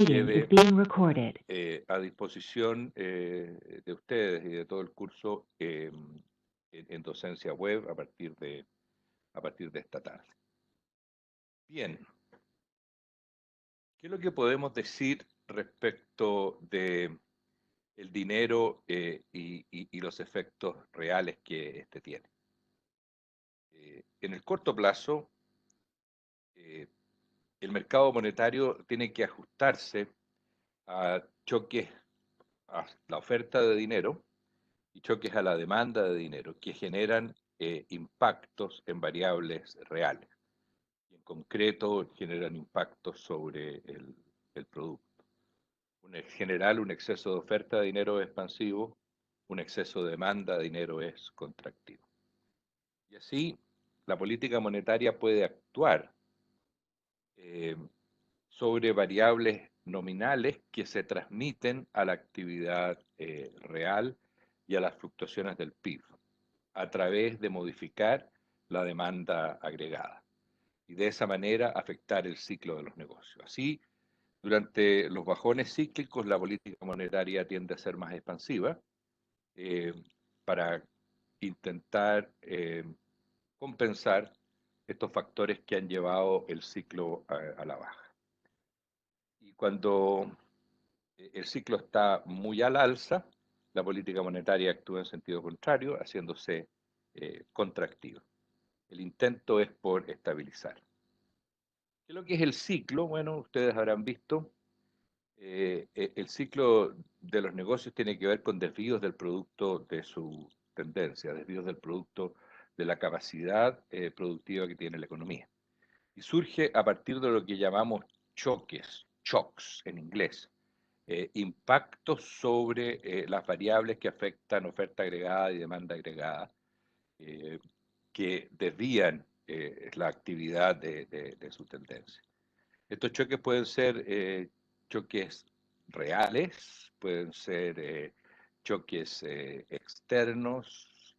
quede a disposición de ustedes y de todo el curso en docencia web a partir de esta tarde. Bien, ¿qué es lo que podemos decir respecto de el dinero y los efectos reales que éste tiene? En el corto plazo, eh, el mercado monetario tiene que ajustarse a choques a la oferta de dinero y choques a la demanda de dinero que generan impactos en variables reales. Y en concreto, generan impactos sobre el producto. En general, un exceso de oferta de dinero es expansivo, un exceso de demanda de dinero es contractivo. Y así, la política monetaria puede actuar eh, sobre variables nominales que se transmiten a la actividad real y a las fluctuaciones del PIB a través de modificar la demanda agregada y de esa manera afectar el ciclo de los negocios. Así, durante los bajones cíclicos, la política monetaria tiende a ser más expansiva eh, para intentar compensar estos factores que han llevado el ciclo a la baja. Y cuando el ciclo está muy al alza, la política monetaria actúa en sentido contrario, haciéndose contractiva. El intento es por estabilizar. ¿Qué es lo que es el ciclo? Bueno, ustedes habrán visto, el ciclo de los negocios tiene que ver con desvíos del producto de su tendencia, desvíos del producto de la capacidad productiva que tiene la economía. Y surge a partir de lo que llamamos choques, shocks en inglés, impactos sobre las variables que afectan oferta agregada y demanda agregada, eh, que desvían la actividad de su tendencia. Estos choques pueden ser choques reales, pueden ser choques externos,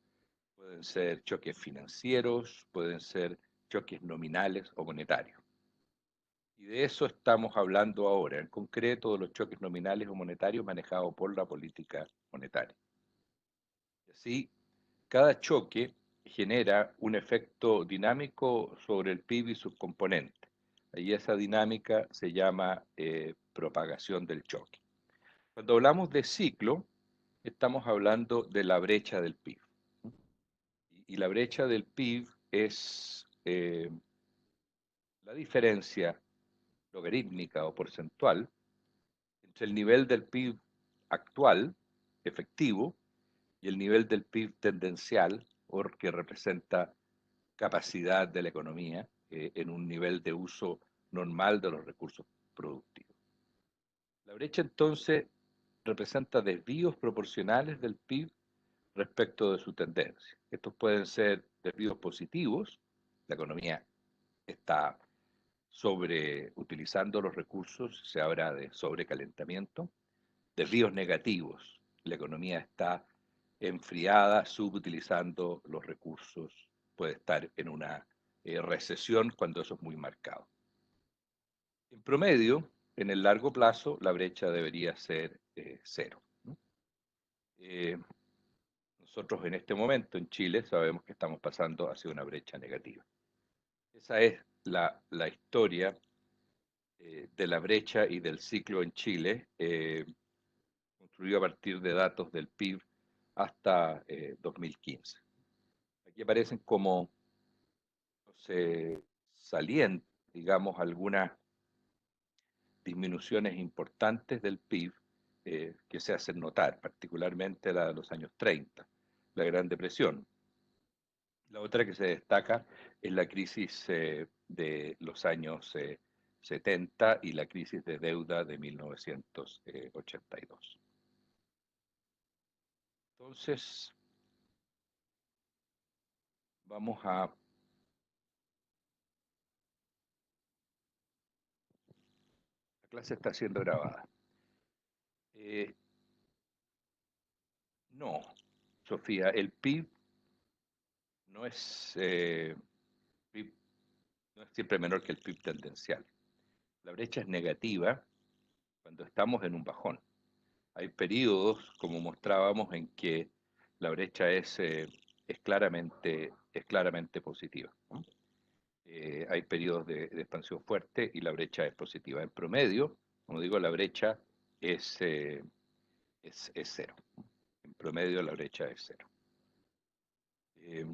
pueden ser choques financieros, pueden ser choques nominales o monetarios. Y de eso estamos hablando ahora, en concreto de los choques nominales o monetarios manejados por la política monetaria. Y así, cada choque genera un efecto dinámico sobre el PIB y sus componentes. Y esa dinámica se llama propagación del choque. Cuando hablamos de ciclo, estamos hablando de la brecha del PIB. Y la brecha del PIB es la diferencia logarítmica o porcentual entre el nivel del PIB actual, efectivo, y el nivel del PIB tendencial, o que representa capacidad de la economía en un nivel de uso normal de los recursos productivos. La brecha entonces representa desvíos proporcionales del PIB respecto de su tendencia. Estos pueden ser desvíos positivos, la economía está sobreutilizando los recursos, se habla de sobrecalentamiento, desvíos negativos, la economía está enfriada, subutilizando los recursos, puede estar en una recesión cuando eso es muy marcado. En promedio, en el largo plazo, la brecha debería ser cero, ¿no? Eh, Nosotros en este momento en Chile sabemos que estamos pasando hacia una brecha negativa. Esa es la historia de la brecha y del ciclo en Chile, construido a partir de datos del PIB hasta 2015. Aquí aparecen como salientes, digamos, algunas disminuciones importantes del PIB que se hacen notar, particularmente la de los años 30, la Gran Depresión. La otra que se destaca es la crisis de los años 70 y la crisis de deuda de 1982. Entonces, vamos a... La clase está siendo grabada. No, Sofía, el PIB no es, PIB no es siempre menor que el PIB tendencial. La brecha es negativa cuando estamos en un bajón. Hay periodos, como mostrábamos, en que la brecha es claramente positiva, ¿no? Hay periodos de expansión fuerte y la brecha es positiva. En promedio, como digo, la brecha es, es cero. En promedio la brecha es cero. Eh,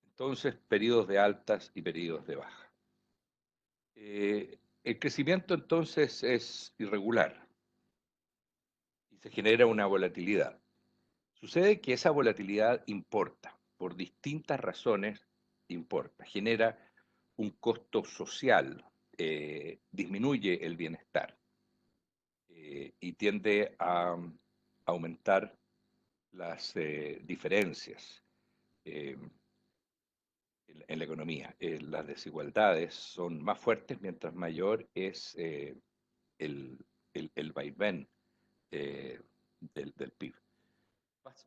entonces, periodos de altas y periodos de baja. El crecimiento entonces es irregular y se genera una volatilidad. Sucede que esa volatilidad importa, por distintas razones importa, genera un costo social, disminuye el bienestar y tiende a aumentar las diferencias eh, en la economía. Las desigualdades son más fuertes mientras mayor es el, el vaivén del PIB.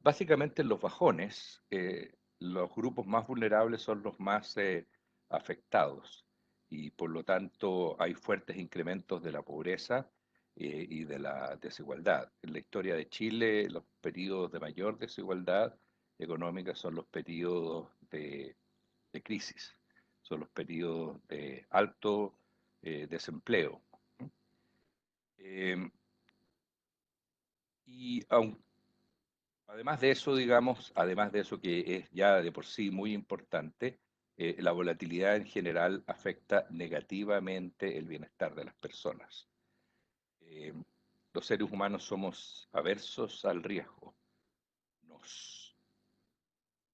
Básicamente en los bajones, los grupos más vulnerables son los más afectados y por lo tanto hay fuertes incrementos de la pobreza y de la desigualdad. En la historia de Chile, los periodos de mayor desigualdad económica son los periodos de crisis, son los periodos de alto desempleo. Eh, y aun- Además de eso, digamos, además de eso que es ya de por sí muy importante, la volatilidad en general afecta negativamente el bienestar de las personas. Eh, los seres humanos somos aversos al riesgo, nos,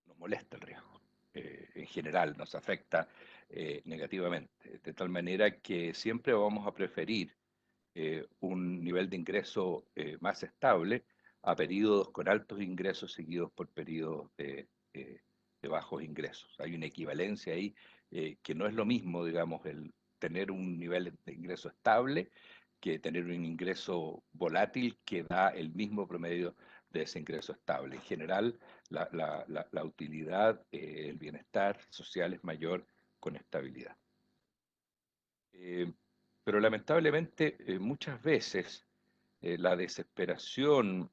nos molesta el riesgo, en general nos afecta negativamente, de tal manera que siempre vamos a preferir un nivel de ingreso más estable a periodos con altos ingresos seguidos por periodos de bajos ingresos. Hay una equivalencia ahí que no es lo mismo, digamos, el tener un nivel de ingreso estable que tener un ingreso volátil que da el mismo promedio de ese ingreso estable. En general, la utilidad, el bienestar social es mayor con estabilidad. Eh, pero lamentablemente muchas veces la desesperación,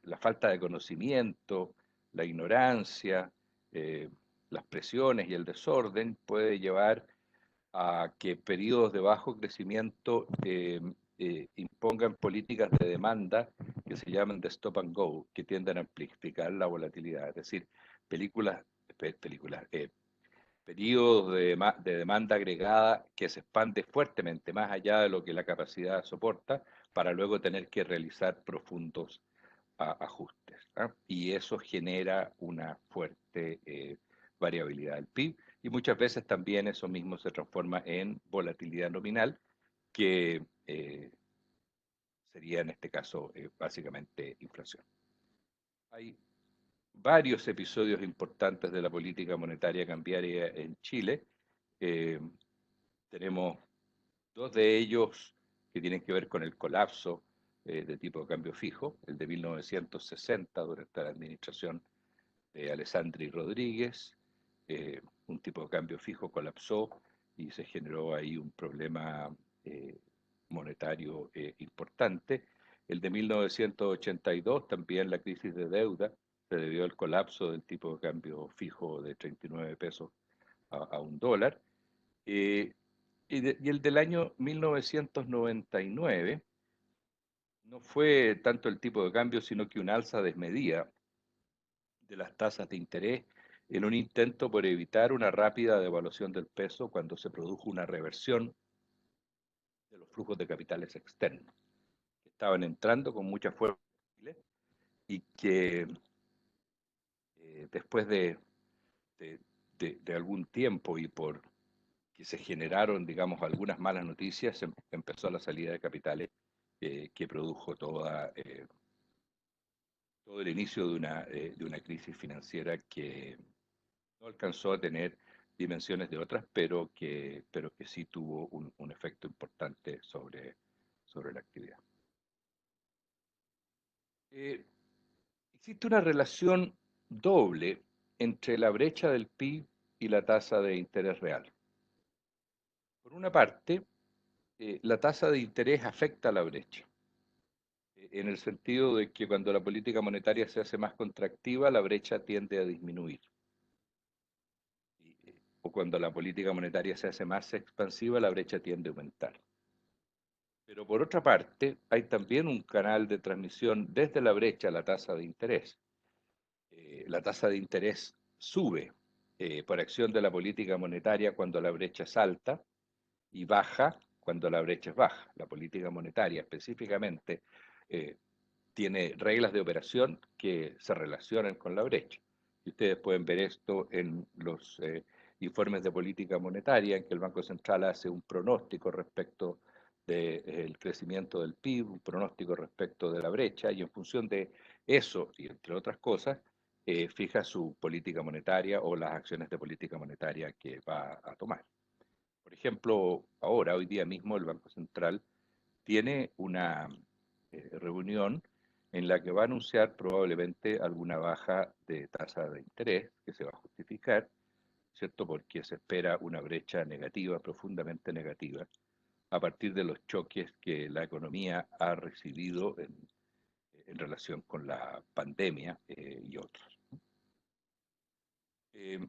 la falta de conocimiento, la ignorancia, eh, las presiones y el desorden puede llevar a que periodos de bajo crecimiento impongan políticas de demanda que se llaman de stop and go, que tienden a amplificar la volatilidad. Es decir, películas, películas periodos de demanda agregada que se expande fuertemente más allá de lo que la capacidad soporta para luego tener que realizar profundos ajustes, ¿ah? Y eso genera una fuerte variabilidad del PIB y muchas veces también eso mismo se transforma en volatilidad nominal que sería en este caso básicamente inflación. Hay varios episodios importantes de la política monetaria cambiaria en Chile. Eh, Tenemos dos de ellos que tienen que ver con el colapso de tipo de cambio fijo, el de 1960 durante la administración de Alessandri Rodríguez, un tipo de cambio fijo colapsó y se generó ahí un problema eh, monetario importante. El de 1982, también la crisis de deuda, se debió al colapso del tipo de cambio fijo de 39 pesos a un dólar. Eh, y el del año 1999 no fue tanto el tipo de cambio, sino que un alza desmedida de las tasas de interés en un intento por evitar una rápida devaluación del peso cuando se produjo una reversión de los flujos de capitales externos, que estaban entrando con mucha fuerza y que después de, de algún tiempo y por que se generaron, digamos, algunas malas noticias, empezó la salida de capitales que produjo todo el inicio de una crisis financiera que no alcanzó a tener dimensiones de otras, pero que sí tuvo un efecto importante sobre la actividad. Eh, Existe una relación doble entre la brecha del PIB y la tasa de interés real. Por una parte, la tasa de interés afecta a la brecha, en el sentido de que cuando la política monetaria se hace más contractiva, la brecha tiende a disminuir. O cuando la política monetaria se hace más expansiva, la brecha tiende a aumentar. Pero por otra parte, hay también un canal de transmisión desde la brecha a la tasa de interés. La tasa de interés sube por acción de la política monetaria cuando la brecha es alta y baja cuando la brecha es baja. La política monetaria específicamente eh, tiene reglas de operación que se relacionan con la brecha. Y ustedes pueden ver esto en los informes de política monetaria, en que el Banco Central hace un pronóstico respecto del crecimiento del PIB, un pronóstico respecto de la brecha, y en función de eso, y entre otras cosas, fija su política monetaria o las acciones de política monetaria que va a tomar. Por ejemplo, ahora, hoy día mismo, el Banco Central tiene una reunión en la que va a anunciar probablemente alguna baja de tasa de interés que se va a justificar, ¿cierto? Porque se espera una brecha negativa, profundamente negativa, a partir de los choques que la economía ha recibido en relación con la pandemia y otros. Eh,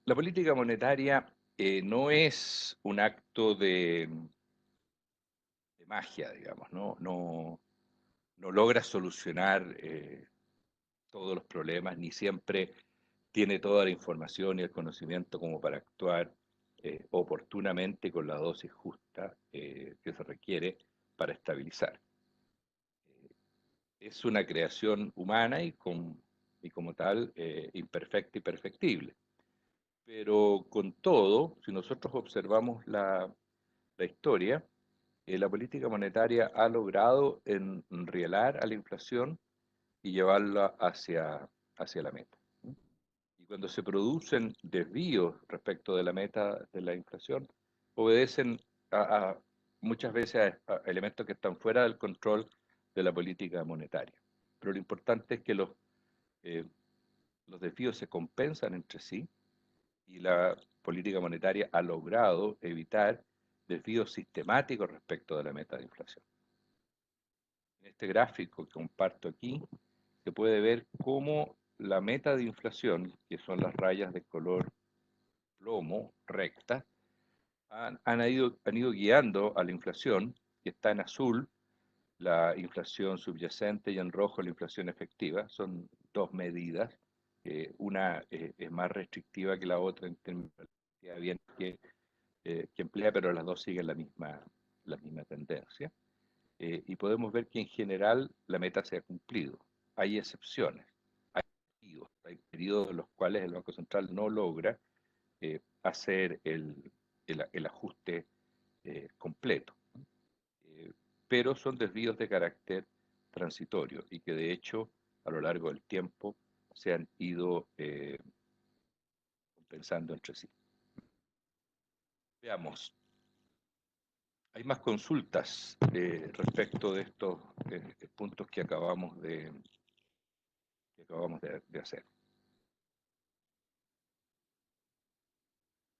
la política monetaria no es un acto de magia, digamos, no logra solucionar todos los problemas, ni siempre tiene toda la información y el conocimiento como para actuar oportunamente con la dosis justa que se requiere para estabilizar. Es una creación humana y como tal imperfecta y perfectible. Pero con todo, si nosotros observamos la historia, la política monetaria ha logrado enrielar a la inflación y llevarla hacia la meta. Y cuando se producen desvíos respecto de la meta de la inflación, obedecen a muchas veces a elementos que están fuera del control de la política monetaria. Pero lo importante es que los desvíos se compensan entre sí y la política monetaria ha logrado evitar desvíos sistemáticos respecto de la meta de inflación. En este gráfico que comparto aquí, se puede ver cómo la meta de inflación, que son las rayas de color plomo rectas, han ido guiando a la inflación, que está en azul, la inflación subyacente, y en rojo la inflación efectiva. Son dos medidas. Una es más restrictiva que la otra en términos de la cantidad de bienes que emplea, pero las dos siguen la misma tendencia. Y podemos ver que en general la meta se ha cumplido. Hay excepciones, hay periodos en los cuales el Banco Central no logra hacer el ajuste completo. Pero son desvíos de carácter transitorio y que de hecho a lo largo del tiempo se han ido compensando entre sí. Veamos, hay más consultas respecto de estos puntos que acabamos de hacer,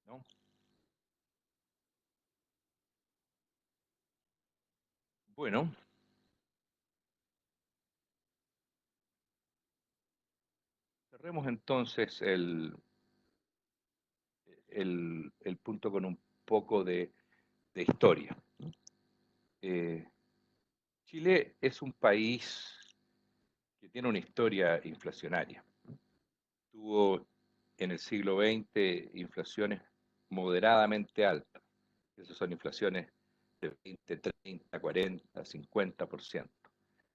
¿no? Bueno, cerremos entonces el punto con un poco de historia. Eh, Chile es un país que tiene una historia inflacionaria. Tuvo en el siglo XX inflaciones moderadamente altas. Esas son inflaciones de 20, 30, 40, 50%.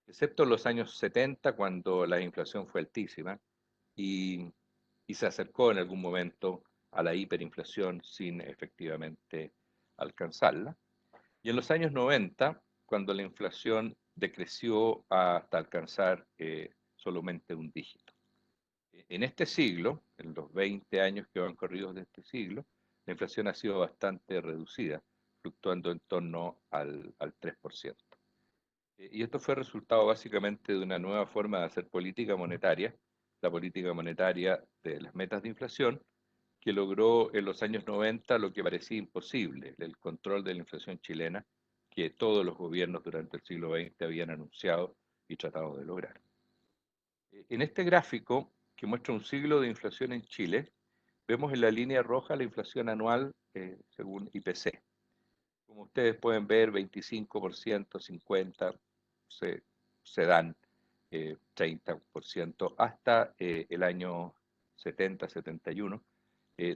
Excepto en los años 70, cuando la inflación fue altísima y, y se acercó en algún momento a la hiperinflación sin efectivamente alcanzarla. Y en los años 90, cuando la inflación decreció hasta alcanzar solamente un dígito. En este siglo, en los 20 años que van corridos de este siglo, la inflación ha sido bastante reducida, fluctuando en torno al 3%. Y esto fue resultado básicamente de una nueva forma de hacer política monetaria, la política monetaria de las metas de inflación, que logró en los años 90 lo que parecía imposible, el control de la inflación chilena, que todos los gobiernos durante el siglo XX habían anunciado y tratado de lograr. En este gráfico, que muestra un siglo de inflación en Chile, vemos en la línea roja la inflación anual según IPC. Como ustedes pueden ver, 25%, 50%, se dan 30% hasta el año 70, 71,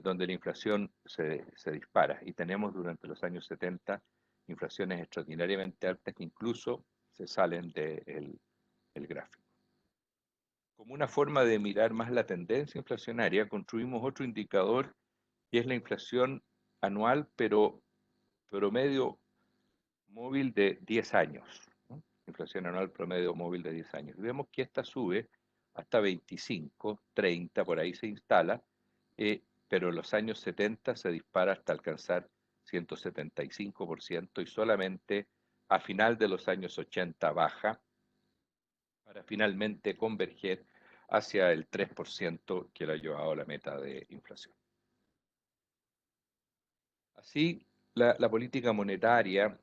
donde la inflación se dispara. Y tenemos durante los años 70 inflaciones extraordinariamente altas que incluso se salen del gráfico. Como una forma de mirar más la tendencia inflacionaria, construimos otro indicador que es la inflación anual, pero promedio móvil de 10 años, ¿no? Inflación anual promedio móvil de 10 años. Y vemos que esta sube hasta 25, 30, por ahí se instala, pero en los años 70 se dispara hasta alcanzar 175% y solamente a final de los años 80 baja para finalmente converger hacia el 3% que le ha llevado a la meta de inflación. Así, la política monetaria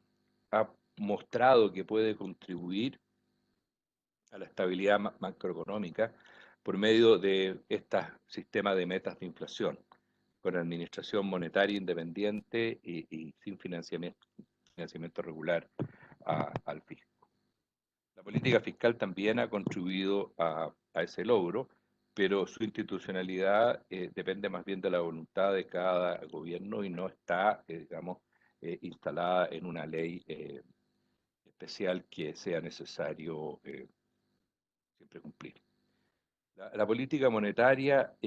ha mostrado que puede contribuir a la estabilidad macroeconómica por medio de este sistema de metas de inflación, con administración monetaria independiente y sin financiamiento regular al fisco. La política fiscal también ha contribuido a ese logro, pero su institucionalidad depende más bien de la voluntad de cada gobierno y no está, digamos, instalada en una ley especial que sea necesario siempre cumplir. La política monetaria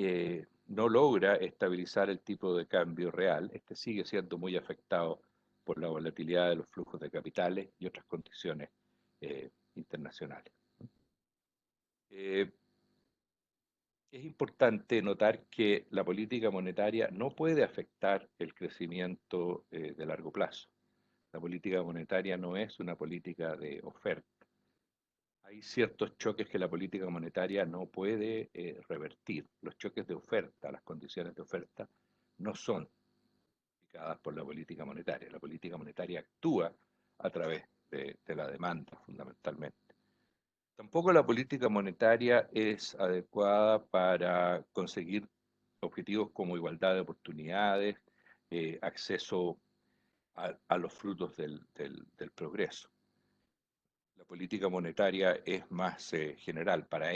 no logra estabilizar el tipo de cambio real. Este sigue siendo muy afectado por la volatilidad de los flujos de capitales y otras condiciones internacionales. Es importante notar que la política monetaria no puede afectar el crecimiento de largo plazo. La política monetaria no es una política de oferta. Hay ciertos choques que la política monetaria no puede revertir. Los choques de oferta, las condiciones de oferta, no son indicadas por la política monetaria. La política monetaria actúa a través de la demanda, fundamentalmente. Tampoco la política monetaria es adecuada para conseguir objetivos como igualdad de oportunidades, acceso a los frutos del progreso. La política monetaria es más general. Para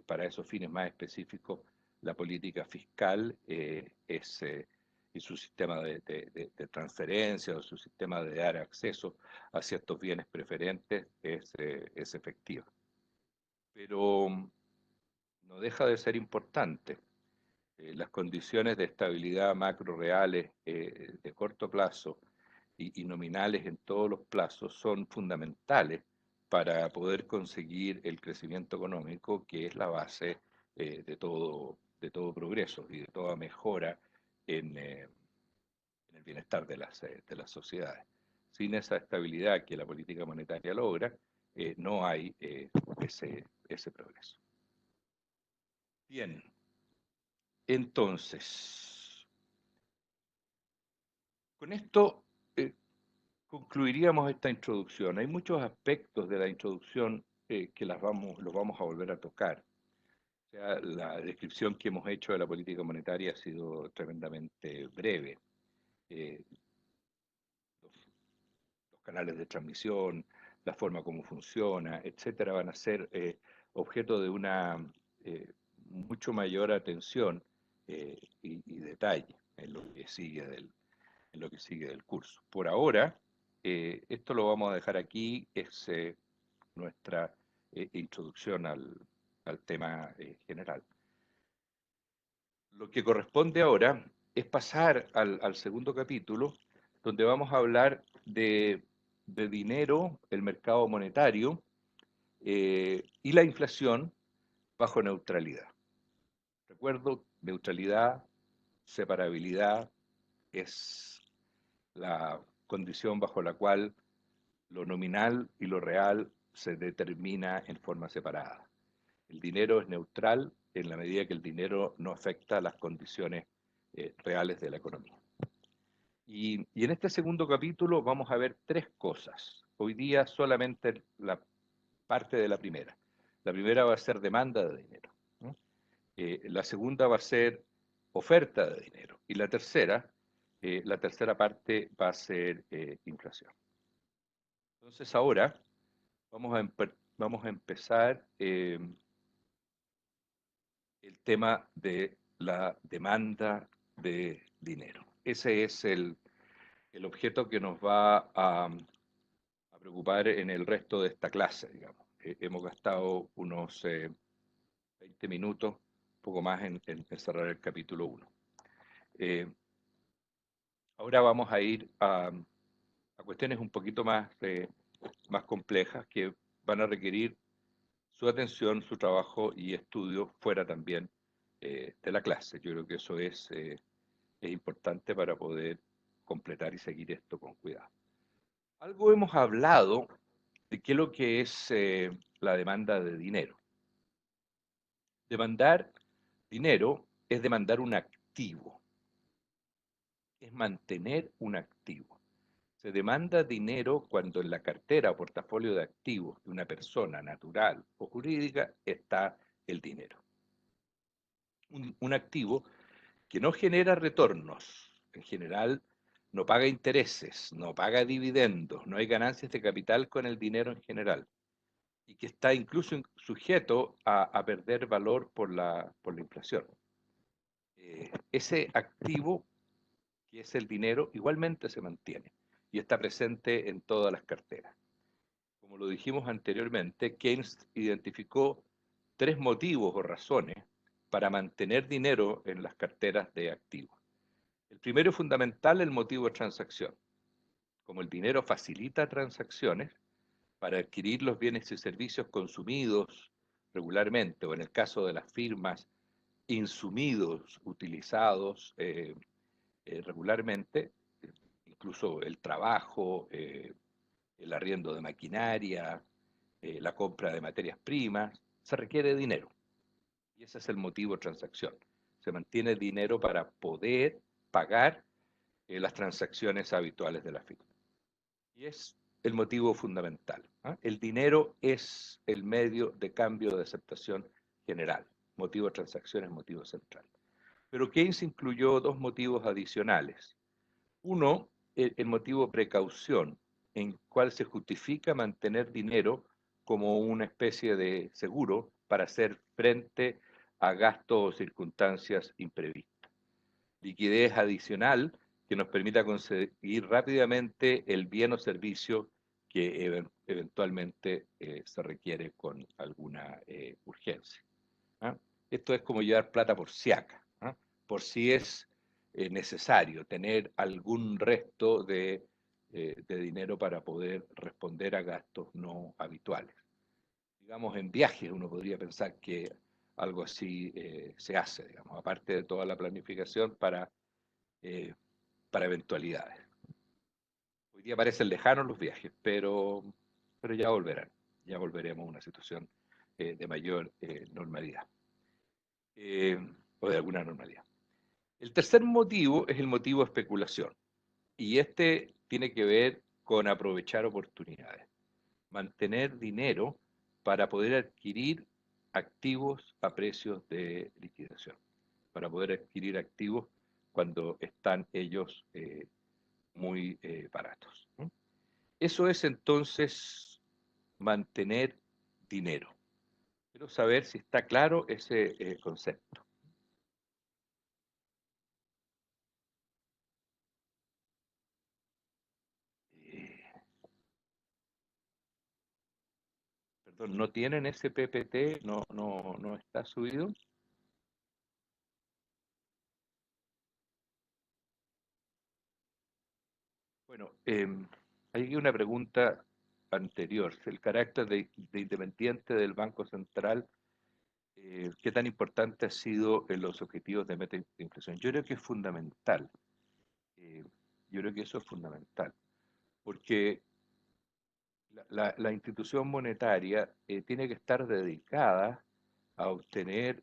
para esos fines más específicos, la política fiscal y su sistema de transferencia o su sistema de dar acceso a ciertos bienes preferentes es efectiva. Pero no deja de ser importante. Las condiciones de estabilidad macro reales de corto plazo y nominales en todos los plazos son fundamentales para poder conseguir el crecimiento económico, que es la base de todo progreso y de toda mejora en el bienestar de las sociedades. Sin esa estabilidad que la política monetaria logra, no hay ese progreso. Bien, entonces, con esto concluiríamos esta introducción. Hay muchos aspectos de la introducción que los vamos a volver a tocar. O sea, la descripción que hemos hecho de la política monetaria ha sido tremendamente breve. Los canales de transmisión, la forma como funciona, etcétera, van a ser objeto de una mucho mayor atención y detalle en lo que sigue del curso. Por ahora, esto lo vamos a dejar aquí, es nuestra introducción al tema general. Lo que corresponde ahora es pasar al segundo capítulo, donde vamos a hablar de dinero, el mercado monetario y la inflación bajo neutralidad. Recuerdo, neutralidad, separabilidad es la condición bajo la cual lo nominal y lo real se determina en forma separada. El dinero es neutral en la medida que el dinero no afecta las condiciones reales de la economía. Y en este segundo capítulo vamos a ver tres cosas. Hoy día solamente la parte de la primera. La primera va a ser demanda de dinero, ¿no? La segunda va a ser oferta de dinero. Y la tercera parte va a ser inflación. Entonces ahora vamos a empezar el tema de la demanda de dinero. Ese es el objeto que nos va a preocupar en el resto de esta clase, digamos. Hemos gastado unos 20 minutos, un poco más en cerrar el capítulo 1. Ahora vamos a ir a cuestiones un poquito más complejas que van a requerir su atención, su trabajo y estudio fuera también de la clase. Yo creo que eso es importante para poder completar y seguir esto con cuidado. Algo hemos hablado de qué es lo que es la demanda de dinero. Demandar dinero es demandar un activo, es mantener un activo. Se demanda dinero cuando en la cartera o portafolio de activos de una persona natural o jurídica está el dinero. Un activo que no genera retornos, en general no paga intereses, no paga dividendos, no hay ganancias de capital con el dinero en general, y que está incluso sujeto a perder valor por la inflación. Ese activo, que es el dinero, igualmente se mantiene y está presente en todas las carteras. Como lo dijimos anteriormente, Keynes identificó tres motivos o razones para mantener dinero en las carteras de activos. El primero y fundamental, el motivo de transacción. Como el dinero facilita transacciones para adquirir los bienes y servicios consumidos regularmente, o en el caso de las firmas, insumidos, utilizados regularmente, incluso el trabajo, el arriendo de maquinaria, la compra de materias primas, se requiere dinero. Y ese es el motivo de transacción. Se mantiene dinero para poder pagar las transacciones habituales de la firma. Y es el motivo fundamental. El dinero es el medio de cambio de aceptación general. Motivo de transacción es motivo central. Pero Keynes incluyó dos motivos adicionales. Uno, el motivo precaución, en cual se justifica mantener dinero como una especie de seguro para hacer frente a gastos o circunstancias imprevistas. Liquidez adicional que nos permita conseguir rápidamente el bien o servicio que eventualmente se requiere con alguna urgencia. ¿Ah? Esto es como llevar plata por si acaso, ¿ah? Por si es necesario tener algún resto de dinero para poder responder a gastos no habituales. Digamos, en viajes uno podría pensar que algo así se hace, digamos, aparte de toda la planificación eh, para eventualidades. Hoy día parecen lejanos los viajes, pero ya volverán, ya volveremos a una situación de mayor normalidad, o de alguna normalidad. El tercer motivo es el motivo de especulación, y este tiene que ver con aprovechar oportunidades, mantener dinero para poder adquirir activos a precios de liquidación, para poder adquirir activos cuando están ellos muy baratos, ¿no? Eso es entonces mantener dinero. Quiero saber si está claro ese concepto. Eh, Perdón, ¿no tienen ese PPT? ¿No está subido? Bueno, hay una pregunta anterior. El carácter de independiente del Banco Central, ¿qué tan importante ha sido en los objetivos de meta de inflación? Yo creo que es fundamental. eh, yo creo que eso es fundamental, porque la institución monetaria tiene que estar dedicada a obtener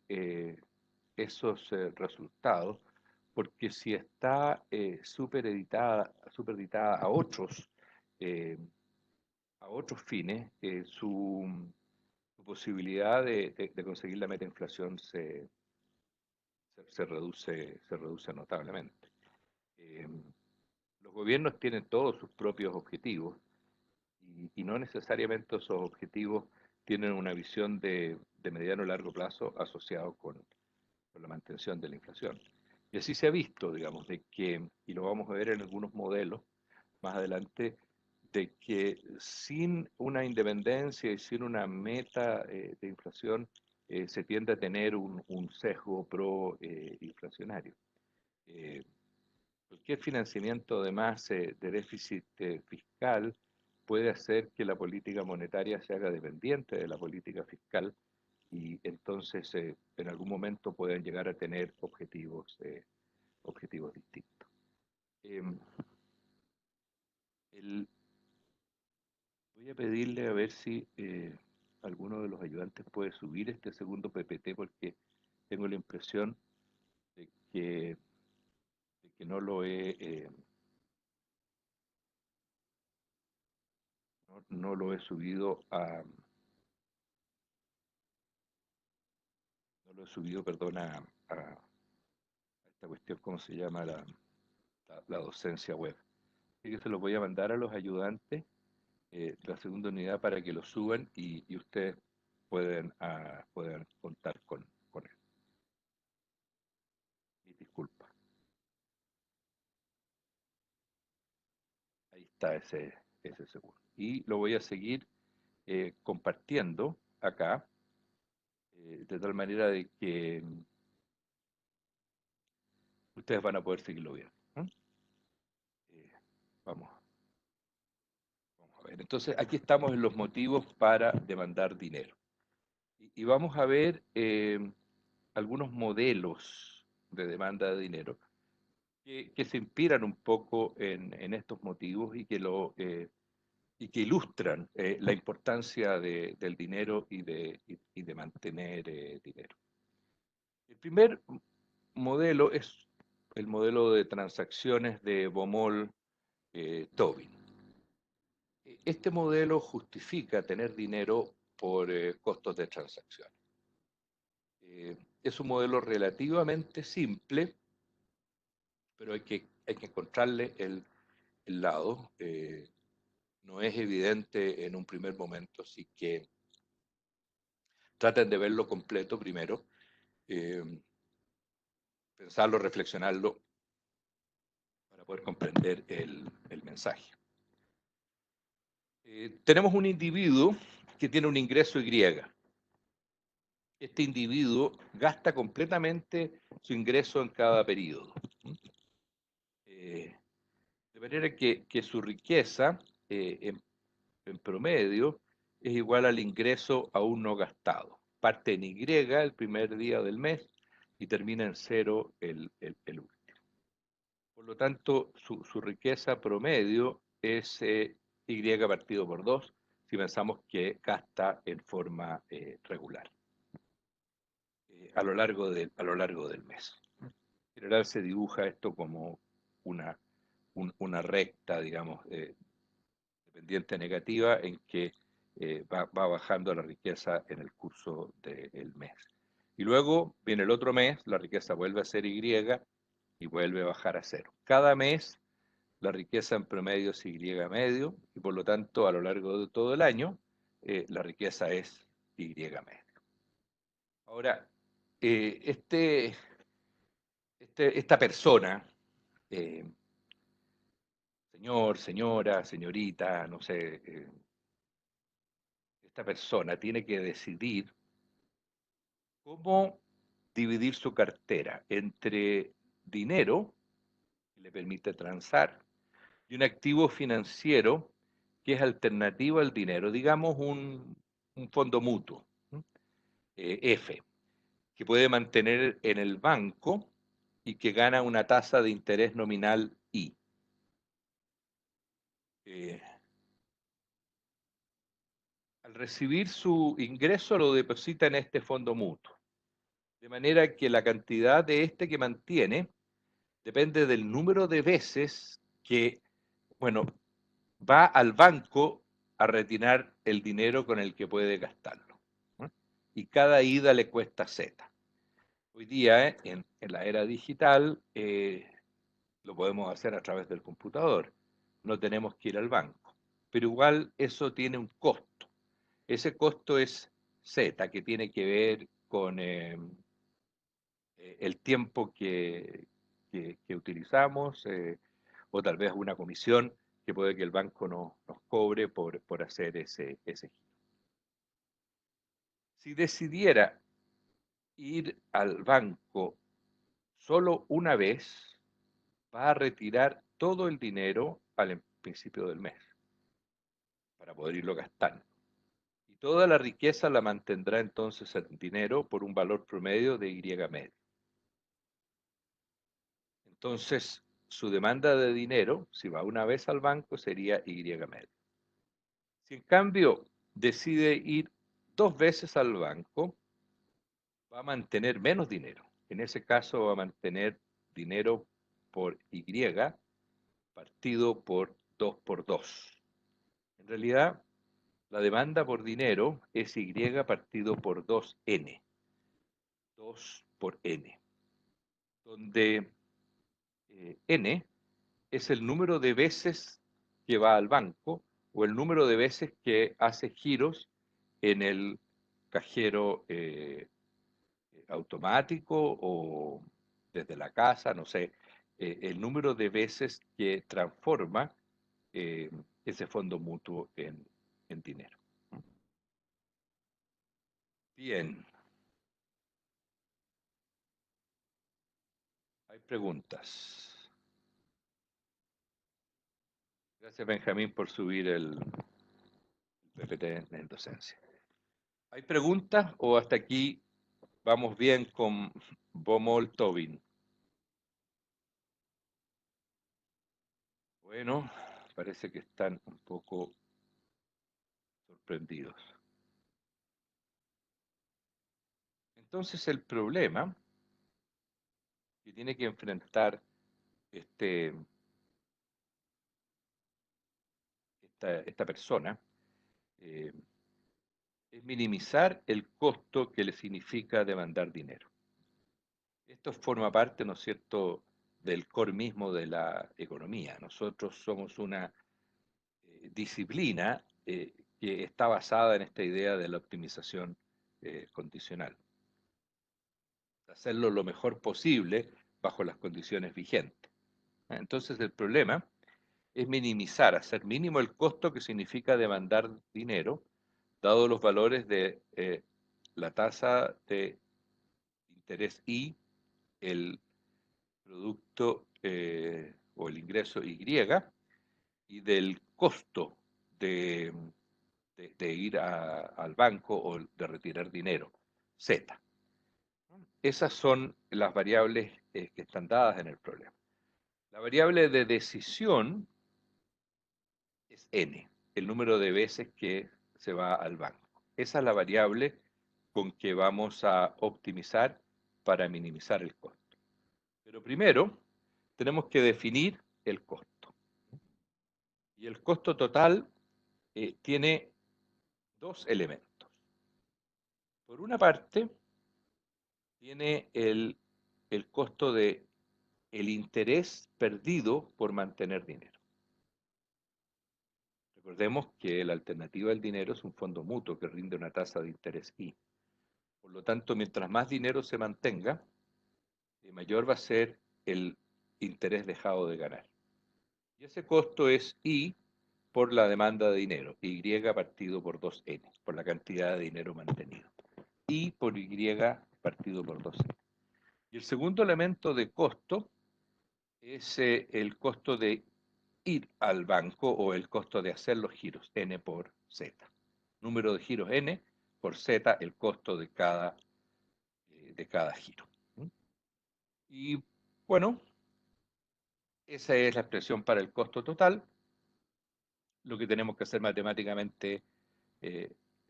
esos resultados, porque si está supeditada eh, a otros fines, su posibilidad de conseguir la meta inflación se reduce notablemente. Los gobiernos tienen todos sus propios objetivos y no necesariamente esos objetivos tienen una visión de mediano o largo plazo asociado con la mantención de la inflación. Y así se ha visto, digamos, de que, y lo vamos a ver en algunos modelos más adelante, de que sin una independencia y sin una meta de inflación se tiende a tener un sesgo pro-inflacionario. Cualquier financiamiento además de déficit fiscal puede hacer que la política monetaria se haga dependiente de la política fiscal y entonces en algún momento pueden llegar a tener objetivos distintos. Voy a pedirle a ver si alguno de los ayudantes puede subir este segundo PPT porque tengo la impresión de que no lo no lo he subido no lo he subido, perdón, a esta cuestión, ¿cómo se llama? La docencia web. Así que se lo voy a mandar a los ayudantes la segunda unidad para que lo suban y ustedes pueden contar con él. Mis disculpas. Ahí está ese seguro. Y lo voy a seguir compartiendo acá, de tal manera de que ustedes van a poder seguirlo bien. Eh, vamos, vamos a ver. Entonces, aquí estamos en los motivos para demandar dinero. Y vamos a ver algunos modelos de demanda de dinero que se inspiran un poco en estos motivos y que ilustran la importancia del dinero y de mantener dinero. El primer modelo es el modelo de transacciones de Baumol-Tobin. Este modelo justifica tener dinero por costos de transacción. Es un modelo relativamente simple, pero hay que encontrarle el lado. No es evidente en un primer momento, así que traten de verlo completo primero, pensarlo, reflexionarlo, para poder comprender el mensaje. Tenemos un individuo que tiene un ingreso Y. Este individuo gasta completamente su ingreso en cada periodo. De manera que su riqueza en promedio es igual al ingreso aún no gastado. Parte en Y el primer día del mes y termina en 0 el último. Por lo tanto, su riqueza promedio es Y partido por 2, si pensamos que gasta en forma regular a lo largo del mes. En general se dibuja esto como una recta, digamos, de pendiente negativa en que va bajando la riqueza en el curso del mes. Y luego viene el otro mes, la riqueza vuelve a ser Y y vuelve a bajar a 0. Cada mes la riqueza en promedio es Y medio y por lo tanto a lo largo de todo el año la riqueza es Y medio. Ahora, esta persona, eh, señor, señora, señorita, no sé, esta persona tiene que decidir cómo dividir su cartera entre dinero, que le permite transar, y un activo financiero que es alternativo al dinero, digamos un fondo mutuo, F, que puede mantener en el banco y que gana una tasa de interés nominal I. Eh, Al recibir su ingreso lo deposita en este fondo mutuo, de manera que la cantidad de este que mantiene depende del número de veces que, bueno, va al banco a retirar el dinero con el que puede gastarlo, ¿no? Y cada ida le cuesta Z. Hoy día, en la era digital, lo podemos hacer a través del computador. No tenemos que ir al banco. Pero igual eso tiene un costo. Ese costo es Z, que tiene que ver con el tiempo que utilizamos, o tal vez una comisión que puede que el banco nos cobre por hacer ese giro. Si decidiera ir al banco solo una vez, va a retirar todo el dinero al principio del mes para poder irlo gastando. Y toda la riqueza la mantendrá entonces el dinero por un valor promedio de Y medio. Entonces, su demanda de dinero, si va una vez al banco, sería Y medio. Si en cambio decide ir 2 veces al banco, va a mantener menos dinero. En ese caso va a mantener dinero por Y partido por 2 por 2. En realidad, la demanda por dinero es Y partido por 2n, 2 por n, donde n es el número de veces que va al banco o el número de veces que hace giros en el cajero automático o desde la casa, no sé, el número de veces que transforma eh, ese fondo mutuo en dinero. Bien, hay preguntas. Gracias, Benjamín, por subir el PPT en docencia. ¿Hay preguntas o hasta aquí vamos bien con Bomol Tobin? Bueno, parece que están un poco sorprendidos. Entonces el problema que tiene que enfrentar este, esta persona eh, es minimizar el costo que le significa demandar dinero. Esto forma parte, ¿no es cierto?, del core mismo de la economía. Nosotros somos una disciplina que está basada en esta idea de la optimización condicional. Hacerlo lo mejor posible bajo las condiciones vigentes. Entonces el problema es minimizar, hacer mínimo el costo que significa demandar dinero, dado los valores de la tasa de interés I, el producto o el ingreso Y, y del costo de ir al banco o de retirar dinero, Z. Esas son las variables que están dadas en el problema. La variable de decisión es N, el número de veces que se va al banco. Esa es la variable con que vamos a optimizar para minimizar el costo. Pero primero tenemos que definir el costo. Y el costo total tiene dos elementos. Por una parte, tiene el costo de el interés perdido por mantener dinero. Recordemos que la alternativa del dinero es un fondo mutuo que rinde una tasa de interés I. Por lo tanto, mientras más dinero se mantenga, mayor va a ser el interés dejado de ganar. Y ese costo es I por la demanda de dinero, Y partido por 2N, por la cantidad de dinero mantenido. I por Y partido por 2N. Y el segundo elemento de costo es el costo de ir al banco o el costo de hacer los giros, N por Z. Número de giros N por Z, el costo de cada giro. Y bueno, esa es la expresión para el costo total. Lo que tenemos que hacer matemáticamente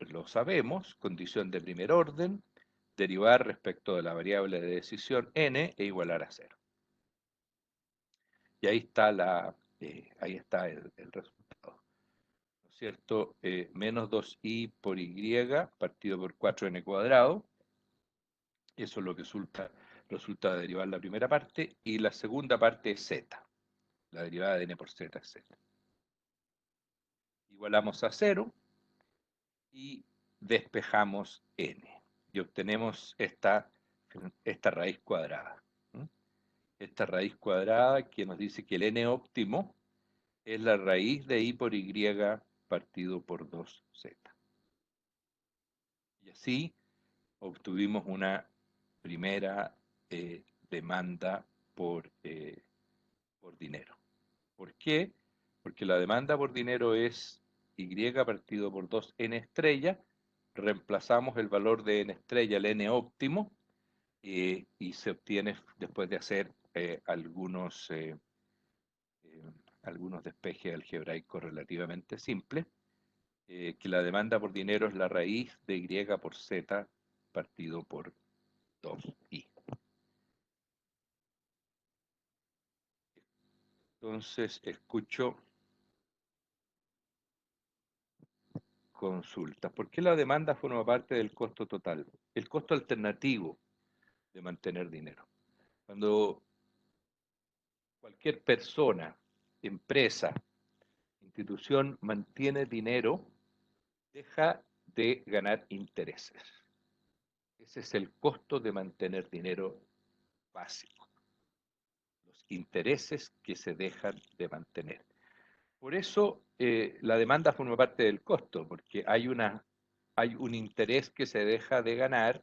lo sabemos, condición de primer orden, derivar respecto de la variable de decisión n e igualar a 0. Y ahí está, el resultado, ¿no es cierto? Menos 2i por y partido por 4n cuadrado. Eso es lo que resulta de derivar la primera parte. Y la segunda parte es z. La derivada de n por z es z. Igualamos a 0 y despejamos n. Y obtenemos esta raíz cuadrada. Esta raíz cuadrada que nos dice que el n óptimo es la raíz de i por y partido por 2z. Y así obtuvimos una primera demanda por dinero. ¿Por qué? Porque la demanda por dinero es y partido por 2n estrella, reemplazamos el valor de n estrella, el n óptimo, y se obtiene después de hacer algunos despejes algebraicos relativamente simples, que la demanda por dinero es la raíz de y por z partido por 2i. Entonces escucho consultas. ¿Por qué la demanda forma parte del costo total? El costo alternativo de mantener dinero. Cuando cualquier persona, empresa, institución mantiene dinero, deja de ganar intereses. Ese es el costo de mantener dinero básico. Los intereses que se dejan de mantener. Por eso la demanda forma parte del costo, porque hay un interés que se deja de ganar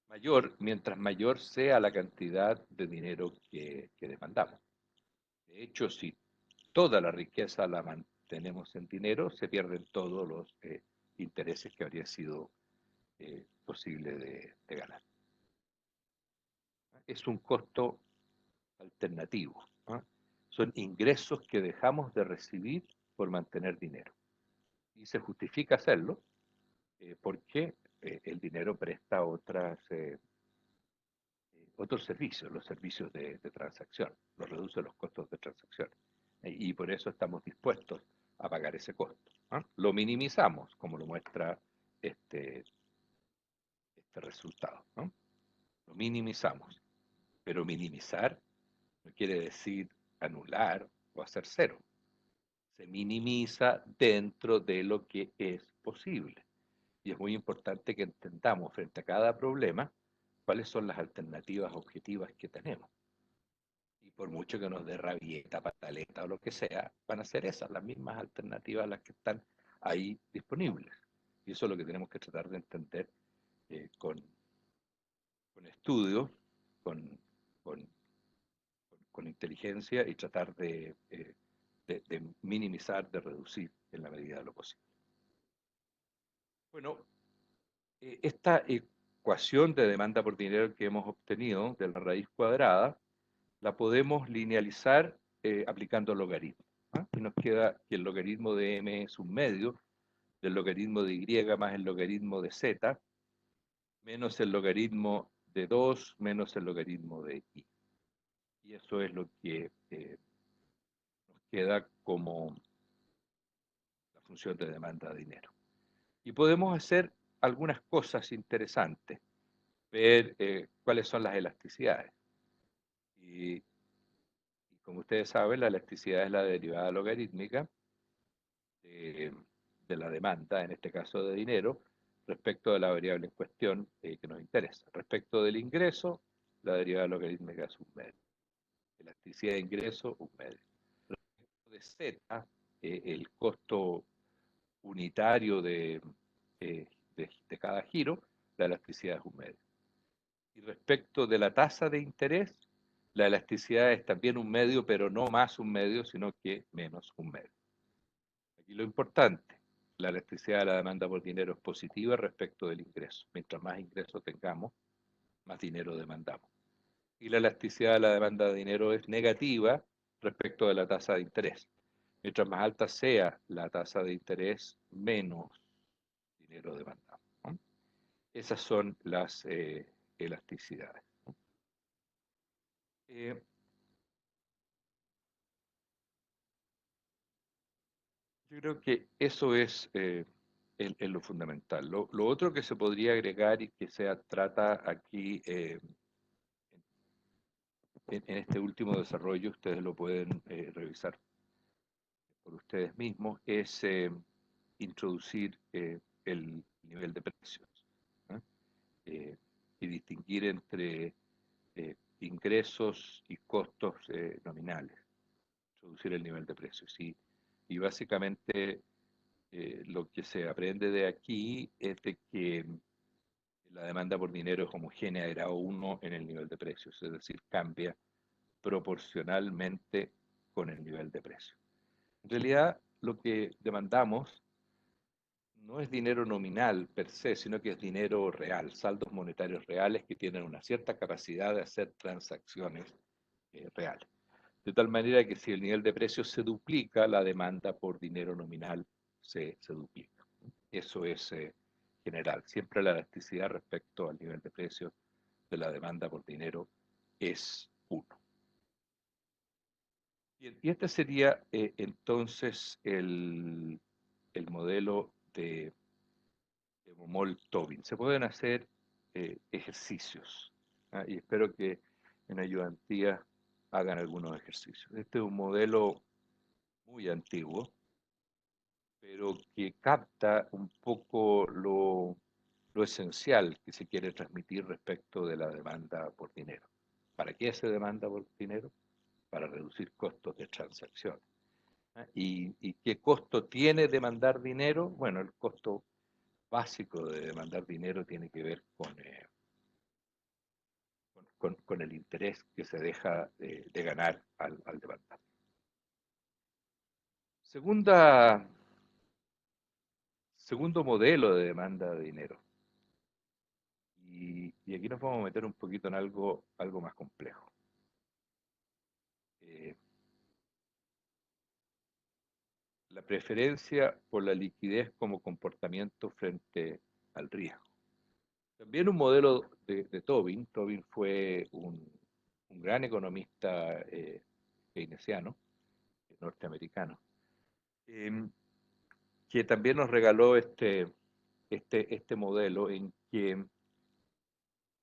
mayor, mientras mayor sea la cantidad de dinero que demandamos. De hecho, si toda la riqueza la mantenemos en dinero, se pierden todos los intereses que habría sido posible de ganar. Es un costo alternativo, ¿no? Son ingresos que dejamos de recibir por mantener dinero. Y se justifica hacerlo porque el dinero presta otros servicios, los servicios de transacción, los reduce los costos de transacción. Y por eso estamos dispuestos a pagar ese costo, ¿no? Lo minimizamos, como lo muestra este resultado, ¿no? Lo minimizamos, pero minimizar no quiere decir anular o hacer cero. Se minimiza dentro de lo que es posible. Y es muy importante que entendamos frente a cada problema cuáles son las alternativas objetivas que tenemos. Y por mucho que nos dé rabieta, pataleta o lo que sea, van a ser esas, las mismas alternativas las que están ahí disponibles. Y eso es lo que tenemos que tratar de entender con estudio, con, con, con inteligencia y tratar de minimizar, de reducir en la medida de lo posible. Bueno, esta ecuación de demanda por dinero que hemos obtenido de la raíz cuadrada, la podemos linealizar aplicando el logaritmo. ¿Ah? Y nos queda que el logaritmo de m es un medio del logaritmo de y más el logaritmo de z, menos el logaritmo de 2 menos el logaritmo de i. Y eso es lo que nos queda como la función de demanda de dinero. Y podemos hacer algunas cosas interesantes, ver cuáles son las elasticidades. Y como ustedes saben, la elasticidad es la derivada logarítmica de la demanda, en este caso de dinero, respecto de la variable en cuestión que nos interesa. Respecto del ingreso, la derivada logarítmica es un medio. Elasticidad de ingreso, un medio. Respecto de Z, el costo unitario de cada giro, la elasticidad es un medio. Y respecto de la tasa de interés, la elasticidad es también un medio, pero no más un medio, sino que menos un medio. Aquí lo importante, la elasticidad de la demanda por dinero es positiva respecto del ingreso. Mientras más ingresos tengamos, más dinero demandamos. Y la elasticidad de la demanda de dinero es negativa respecto de la tasa de interés. Mientras más alta sea la tasa de interés, menos dinero demandamos, ¿no? Esas son las elasticidades. Yo creo que eso es en lo fundamental. Lo otro que se podría agregar y que se trata aquí en este último desarrollo, ustedes lo pueden revisar por ustedes mismos, es introducir el nivel de precios, ¿eh? Y distinguir entre ingresos y costos nominales, introducir el nivel de precios. Y básicamente lo que se aprende de aquí es de que la demanda por dinero es homogénea de grado 1 en el nivel de precios, es decir, cambia proporcionalmente con el nivel de precio. En realidad, lo que demandamos no es dinero nominal per se, sino que es dinero real, saldos monetarios reales que tienen una cierta capacidad de hacer transacciones reales. De tal manera que si el nivel de precios se duplica, la demanda por dinero nominal se duplica. Eso es general. Siempre la elasticidad respecto al nivel de precios de la demanda por dinero es 1. Y este sería entonces el modelo de Momol-Tobin. Se pueden hacer ejercicios, ¿ah? Y espero que en ayudantía hagan algunos ejercicios. Este es un modelo muy antiguo, pero que capta un poco lo esencial que se quiere transmitir respecto de la demanda por dinero. ¿Para qué se demanda por dinero? Para reducir costos de transacción. ¿Ah? ¿Y qué costo tiene demandar dinero? Bueno, el costo básico de demandar dinero tiene que ver con el interés que se deja de ganar al demandar. Segundo modelo de demanda de dinero. Y aquí nos vamos a meter un poquito en algo más complejo. Eh, la preferencia por la liquidez como comportamiento frente al riesgo. También un modelo de Tobin. Tobin fue un gran economista keynesiano, norteamericano, eh, que también nos regaló este modelo en que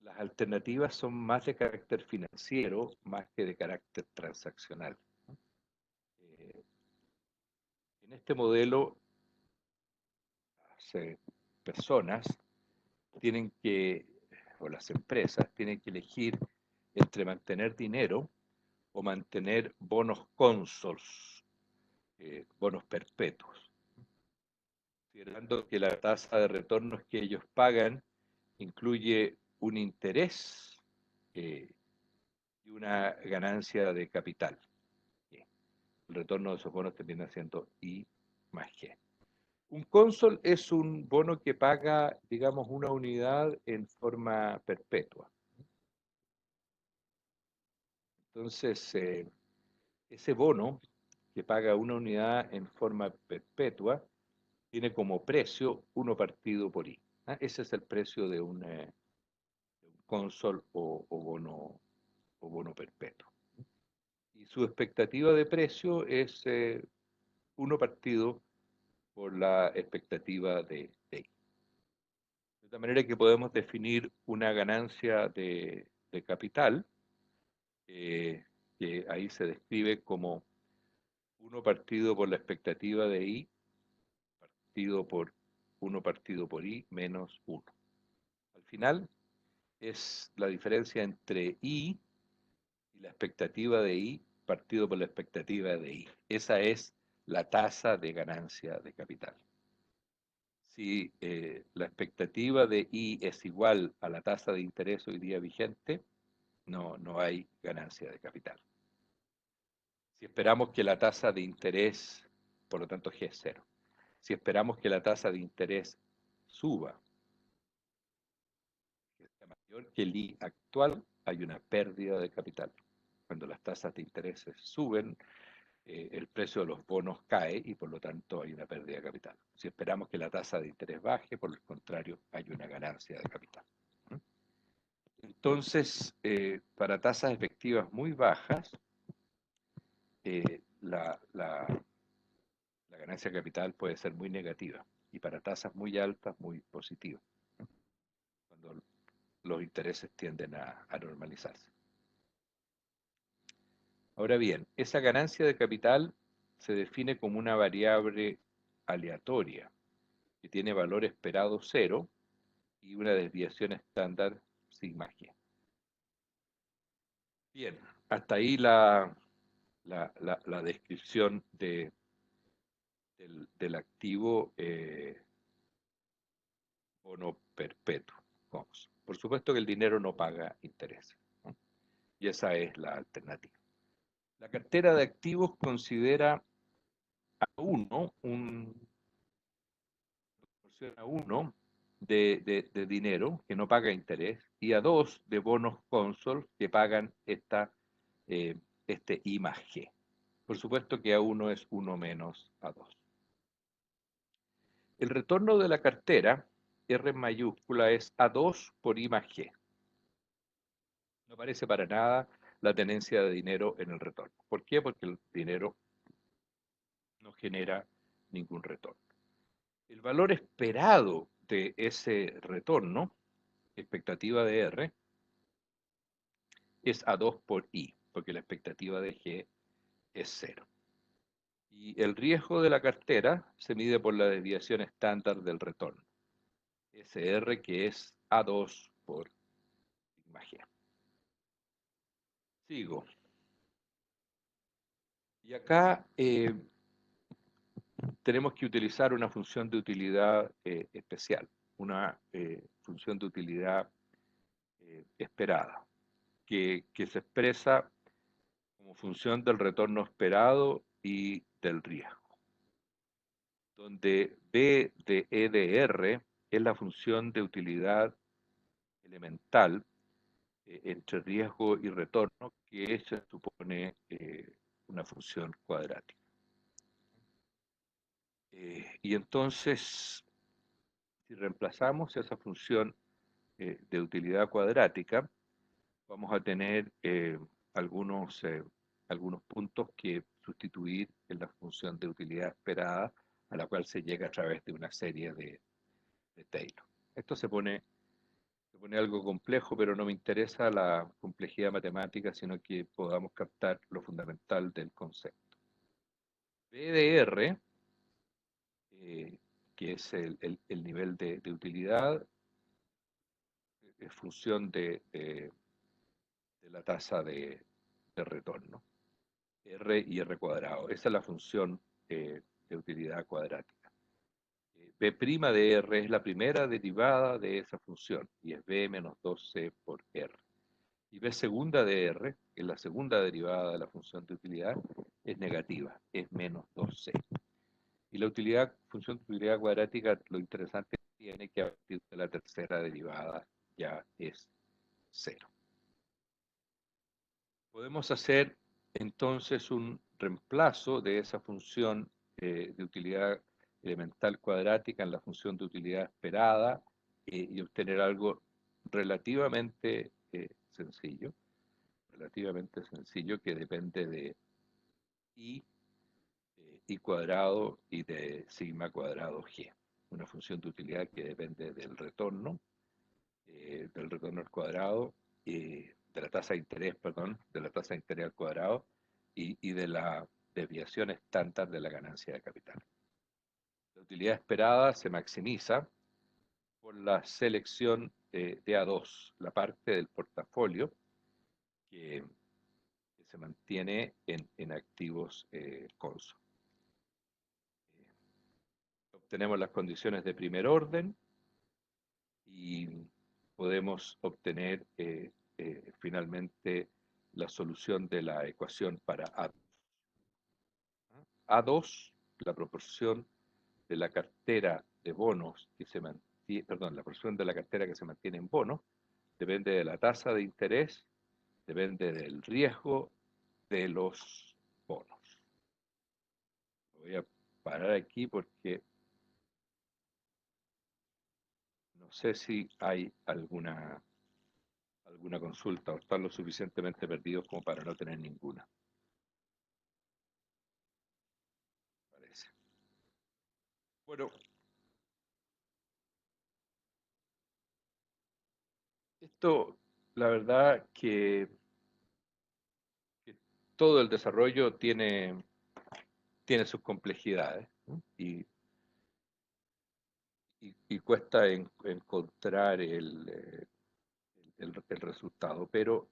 las alternativas son más de carácter financiero, más que de carácter transaccional. Eh, en este modelo, las personas tienen que, o las empresas, tienen que elegir entre mantener dinero o mantener bonos cónsols, bonos perpetuos, considerando que la tasa de retornos que ellos pagan incluye un interés y una ganancia de capital. El retorno de esos bonos termina siendo I más G. Un cónsol es un bono que paga, digamos, una unidad en forma perpetua. Entonces, ese bono que paga una unidad en forma perpetua tiene como precio 1 partido por I. ¿Ah? Ese es el precio de un cónsol o bono perpetuo. Y su expectativa de precio es 1 partido por la expectativa de I. De tal manera que podemos definir una ganancia de capital, que ahí se describe como 1 partido por la expectativa de I, partido por 1 partido por I menos 1. Al final es la diferencia entre I y la expectativa de I partido por la expectativa de I. Esa es la tasa de ganancia de capital. Si la expectativa de I es igual a la tasa de interés hoy día vigente, no hay ganancia de capital. Si esperamos que la tasa de interés, por lo tanto G es 0, si esperamos que la tasa de interés suba, que sea mayor que el I actual, hay una pérdida de capital. Cuando las tasas de interés suben, el precio de los bonos cae y por lo tanto hay una pérdida de capital. Si esperamos que la tasa de interés baje, por el contrario, hay una ganancia de capital. Entonces, para tasas efectivas muy bajas, la ganancia de capital puede ser muy negativa y para tasas muy altas muy positiva, ¿no? Cuando los intereses tienden a normalizarse. Ahora bien, esa ganancia de capital se define como una variable aleatoria que tiene valor esperado cero y una desviación estándar sigma g. Bien, hasta ahí la descripción del activo bono perpetuo. Vamos. Por supuesto que el dinero no paga intereses, ¿no? Y esa es la alternativa. La cartera de activos considera a uno, proporciona a uno de dinero que no paga interés y a dos de bonos Consol que pagan este I más G. Por supuesto que a uno es uno menos a dos. El retorno de la cartera, R en mayúscula, es A2 por I más G. No aparece para nada la tenencia de dinero en el retorno. ¿Por qué? Porque el dinero no genera ningún retorno. El valor esperado de ese retorno, expectativa de R, es A2 por I, porque la expectativa de G es cero. Y el riesgo de la cartera se mide por la desviación estándar del retorno, SR, que es A2 por sigma G. Sigo. Y acá tenemos que utilizar una función de utilidad especial, una función de utilidad esperada, que se expresa como función del retorno esperado y del riesgo, donde B de E de R es la función de utilidad elemental entre riesgo y retorno, que se supone una función cuadrática. Y entonces, si reemplazamos esa función de utilidad cuadrática, vamos a tener algunos, algunos puntos que sustituir en la función de utilidad esperada, a la cual se llega a través de una serie de Taylor. Esto se pone algo complejo, pero no me interesa la complejidad matemática, sino que podamos captar lo fundamental del concepto. BDR, que es el nivel de utilidad, es función de la tasa de retorno, R y R cuadrado. Esa es la función de utilidad cuadrática. B' de R es la primera derivada de esa función y es B menos 2C por R. Y B segunda de R, que es la segunda derivada de la función de utilidad, es negativa, es menos 2C. Y la función de utilidad cuadrática, lo interesante tiene que a partir de la tercera derivada ya es cero. Podemos hacer entonces un reemplazo de esa función de utilidad elemental cuadrática en la función de utilidad esperada y obtener algo relativamente sencillo que depende de I cuadrado y de sigma cuadrado G. Una función de utilidad que depende del retorno al cuadrado, de la tasa de interés, perdón, de la tasa de interés al cuadrado y de la desviación estándar de la ganancia de capital. La utilidad esperada se maximiza por la selección de A2, la parte del portafolio que se mantiene en activos Conso. Obtenemos las condiciones de primer orden y podemos obtener finalmente la solución de la ecuación para A2. A2, la proporción de la cartera de bonos que se mantiene, perdón, la proporción de la cartera que se mantiene en bonos, depende de la tasa de interés, depende del riesgo de los bonos. Voy a parar aquí porque no sé si hay alguna consulta o están lo suficientemente perdidos como para no tener ninguna. Parece. Bueno, esto, la verdad que todo el desarrollo tiene sus complejidades, ¿no? Y cuesta encontrar el resultado, pero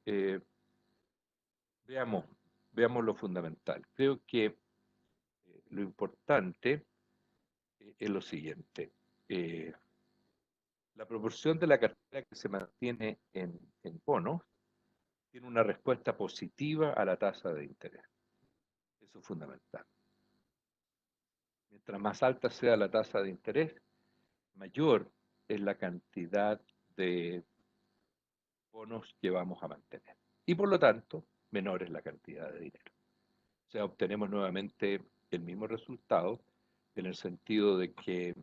veamos, veamos lo fundamental. Creo que lo importante es lo siguiente. Eh, la proporción de la cartera que se mantiene en bonos tiene una respuesta positiva a la tasa de interés. Eso es fundamental. Mientras más alta sea la tasa de interés, mayor es la cantidad de bonos que vamos a mantener. Y por lo tanto, menor es la cantidad de dinero. O sea, obtenemos nuevamente el mismo resultado en el sentido de que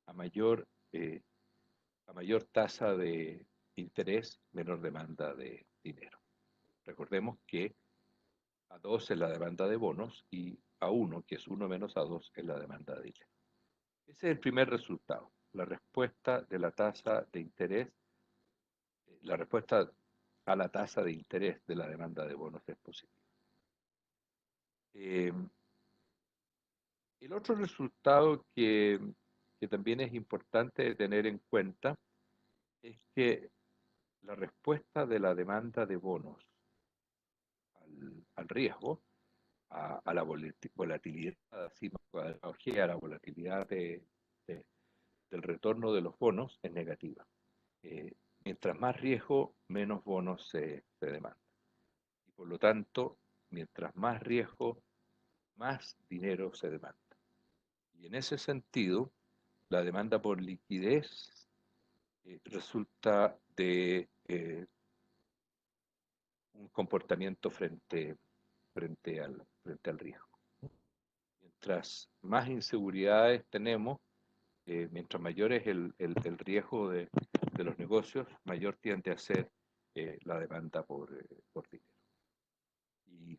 a mayor, eh, a mayor tasa de interés, menor demanda de dinero. Recordemos que a 2 es la demanda de bonos y a 1, que es 1 menos a 2, es la demanda de dinero. Ese es el primer resultado. La respuesta de la tasa de interés, la respuesta a la tasa de interés de la demanda de bonos es positiva. Eh, el otro resultado que también es importante tener en cuenta es que la respuesta de la demanda de bonos al riesgo, a la volatilidad, así, a la volatilidad del retorno de los bonos es negativa. Mientras más riesgo, menos bonos se demandan. Y por lo tanto, mientras más riesgo, más dinero se demanda. Y en ese sentido, la demanda por liquidez resulta de un comportamiento frente al riesgo. Mientras más inseguridades tenemos, mientras mayor es el riesgo de los negocios, mayor tiende a ser la demanda por dinero. Y,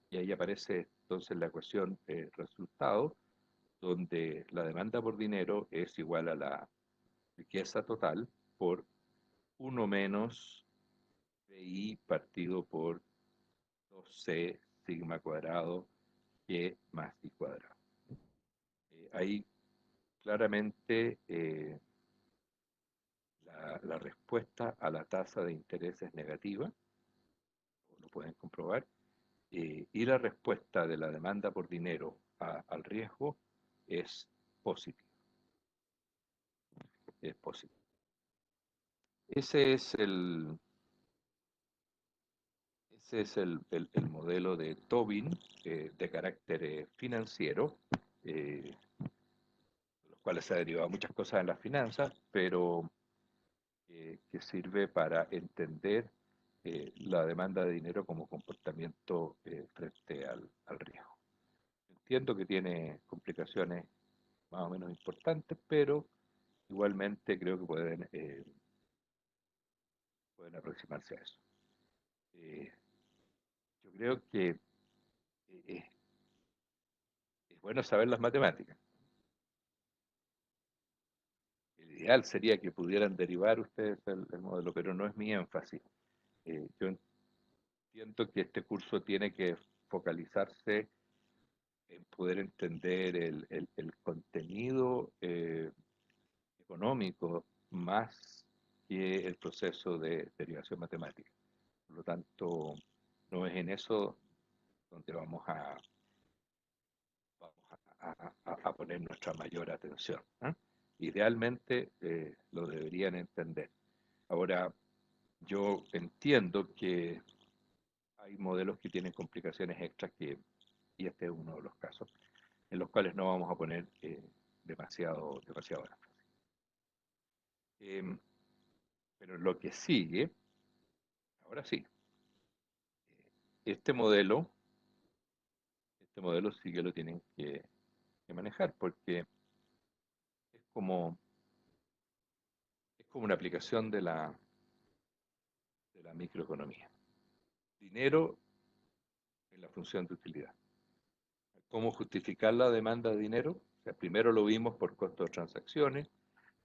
y ahí aparece entonces la ecuación resultado, donde la demanda por dinero es igual a la riqueza total por 1 menos PI partido por 2C sigma cuadrado G más I cuadrado. Ahí claramente la respuesta a la tasa de interés es negativa, lo pueden comprobar, y la respuesta de la demanda por dinero al riesgo es positiva. Es positiva. Ese es el modelo de Tobin de carácter financiero, de los cuales se ha derivado muchas cosas en las finanzas, pero que sirve para entender la demanda de dinero como comportamiento frente al riesgo. Entiendo que tiene complicaciones más o menos importantes, pero igualmente creo que pueden aproximarse a eso. Eh, yo creo que es bueno saber las matemáticas. El ideal sería que pudieran derivar ustedes el modelo, pero no es mi énfasis. Yo entiendo que este curso tiene que focalizarse en poder entender el contenido económico más que el proceso de derivación matemática. Por lo tanto, no es en eso donde vamos a poner nuestra mayor atención, ¿eh? Idealmente lo deberían entender. Ahora, yo entiendo que hay modelos que tienen complicaciones extras y este es uno de los casos, en los cuales no vamos a poner demasiado énfasis. Pero lo que sigue, ahora sí, este modelo, este modelo sí que lo tienen que manejar porque es como, es como una aplicación de la microeconomía. Dinero en la función de utilidad. ¿Cómo justificar la demanda de dinero? sea, primero lo vimos por costo de transacciones,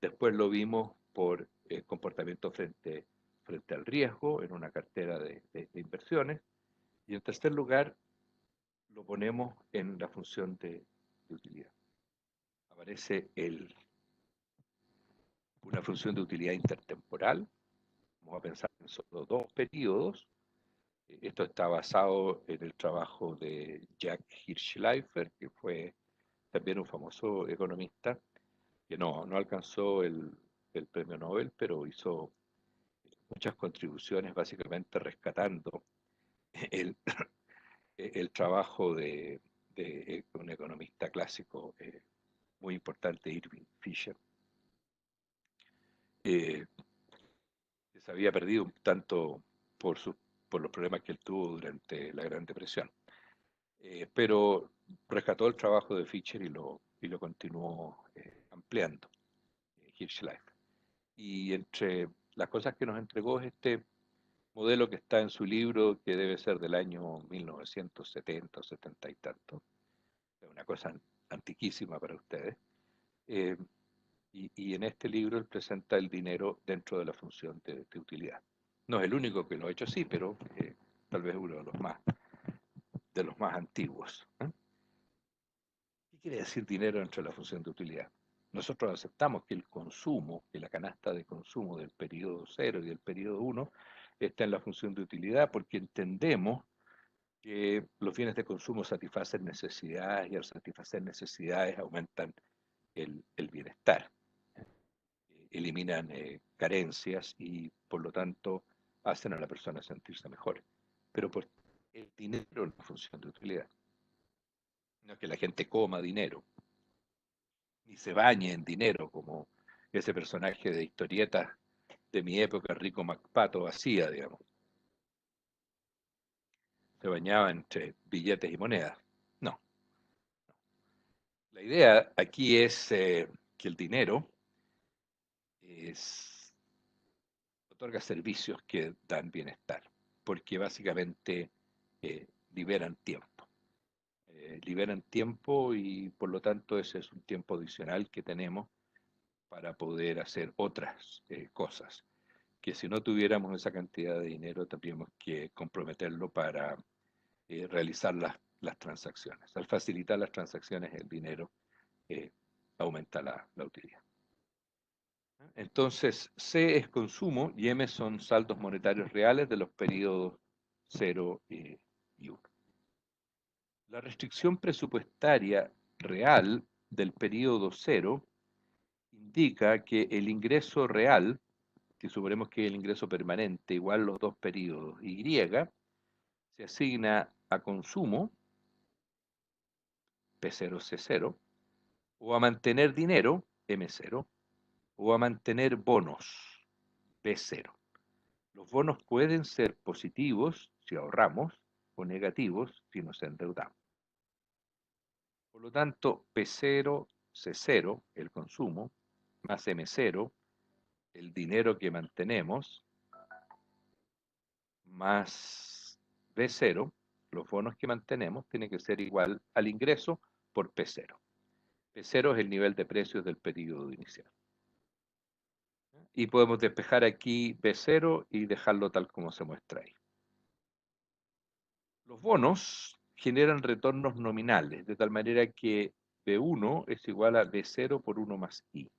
después lo vimos por comportamiento frente al riesgo en una cartera de inversiones, y en tercer lugar lo ponemos en la función de utilidad. Aparece una función de utilidad intertemporal. Vamos a pensar en solo dos periodos. Esto está basado en el trabajo de Jack Hirschleifer, que fue también un famoso economista, que no alcanzó el premio Nobel, pero hizo muchas contribuciones básicamente rescatando el, el trabajo de un economista clásico muy importante, Irving Fisher, que se había perdido un tanto por, por los problemas que él tuvo durante la Gran Depresión. Pero rescató el trabajo de Fisher y lo continuó ampliando, Hirschleifer. Y entre las cosas que nos entregó es este modelo que está en su libro, que debe ser del año 1970 o 70 y tanto, es una cosa antiquísima para ustedes, eh, y en este libro él presenta el dinero dentro de la función de utilidad. No es el único que lo ha hecho así, pero tal vez uno de los más antiguos. ¿Qué quiere decir dinero dentro de la función de utilidad? Nosotros aceptamos que el consumo, que la canasta de consumo del periodo 0 y del periodo 1 está en la función de utilidad porque entendemos que los bienes de consumo satisfacen necesidades y al satisfacer necesidades aumentan el bienestar, eliminan carencias y por lo tanto hacen a la persona sentirse mejor. Pero por el dinero es la función de utilidad. No es que la gente coma dinero, ni se bañe en dinero, como ese personaje de historietas de mi época, Rico MacPato, hacía, digamos. Se bañaba entre billetes y monedas. No. La idea aquí es que el dinero otorga servicios que dan bienestar, porque básicamente liberan tiempo. Liberan tiempo y por lo tanto ese es un tiempo adicional que tenemos para poder hacer otras cosas, que si no tuviéramos esa cantidad de dinero tendríamos que comprometerlo para realizar las transacciones. Al facilitar las transacciones el dinero eh, aumenta la utilidad. Entonces, C es consumo y M son saldos monetarios reales de los periodos 0 y 1. La restricción presupuestaria real del periodo 0 indica que el ingreso real, que suponemos que es el ingreso permanente, igual los dos periodos, Y, se asigna a consumo, P0, C0, o a mantener dinero, M0, o a mantener bonos, B0. Los bonos pueden ser positivos si ahorramos o negativos si nos endeudamos. Por lo tanto, P0, C0, el consumo, más M0, el dinero que mantenemos, más B0, los bonos que mantenemos, tiene que ser igual al ingreso por P0. P0 es el nivel de precios del periodo inicial. Y podemos despejar aquí B0 y dejarlo tal como se muestra ahí. Los bonos generan retornos nominales, de tal manera que B1 es igual a B0 por 1 más I.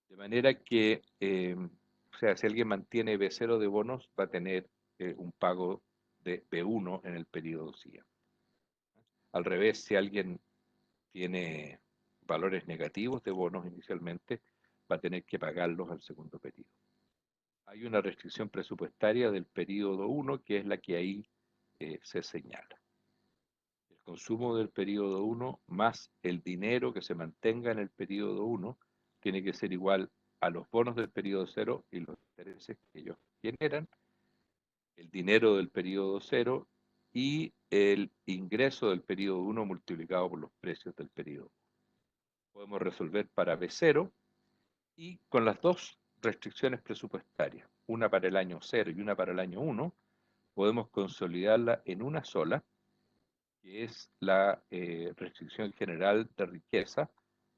De manera que, o sea, si alguien mantiene B0 de bonos, va a tener un pago de B1 en el periodo siguiente. Al revés, si alguien tiene valores negativos de bonos inicialmente, va a tener que pagarlos al segundo periodo. Hay una restricción presupuestaria del periodo 1, que es la que ahí se señala. El consumo del periodo 1 más el dinero que se mantenga en el periodo 1 tiene que ser igual a los bonos del periodo 0 y los intereses que ellos generan, el dinero del periodo 0 y el ingreso del periodo 1 multiplicado por los precios del periodo 1. Podemos resolver para B0 y con las dos restricciones presupuestarias, una para el año 0 y una para el año 1, podemos consolidarla en una sola que es la restricción general de riqueza,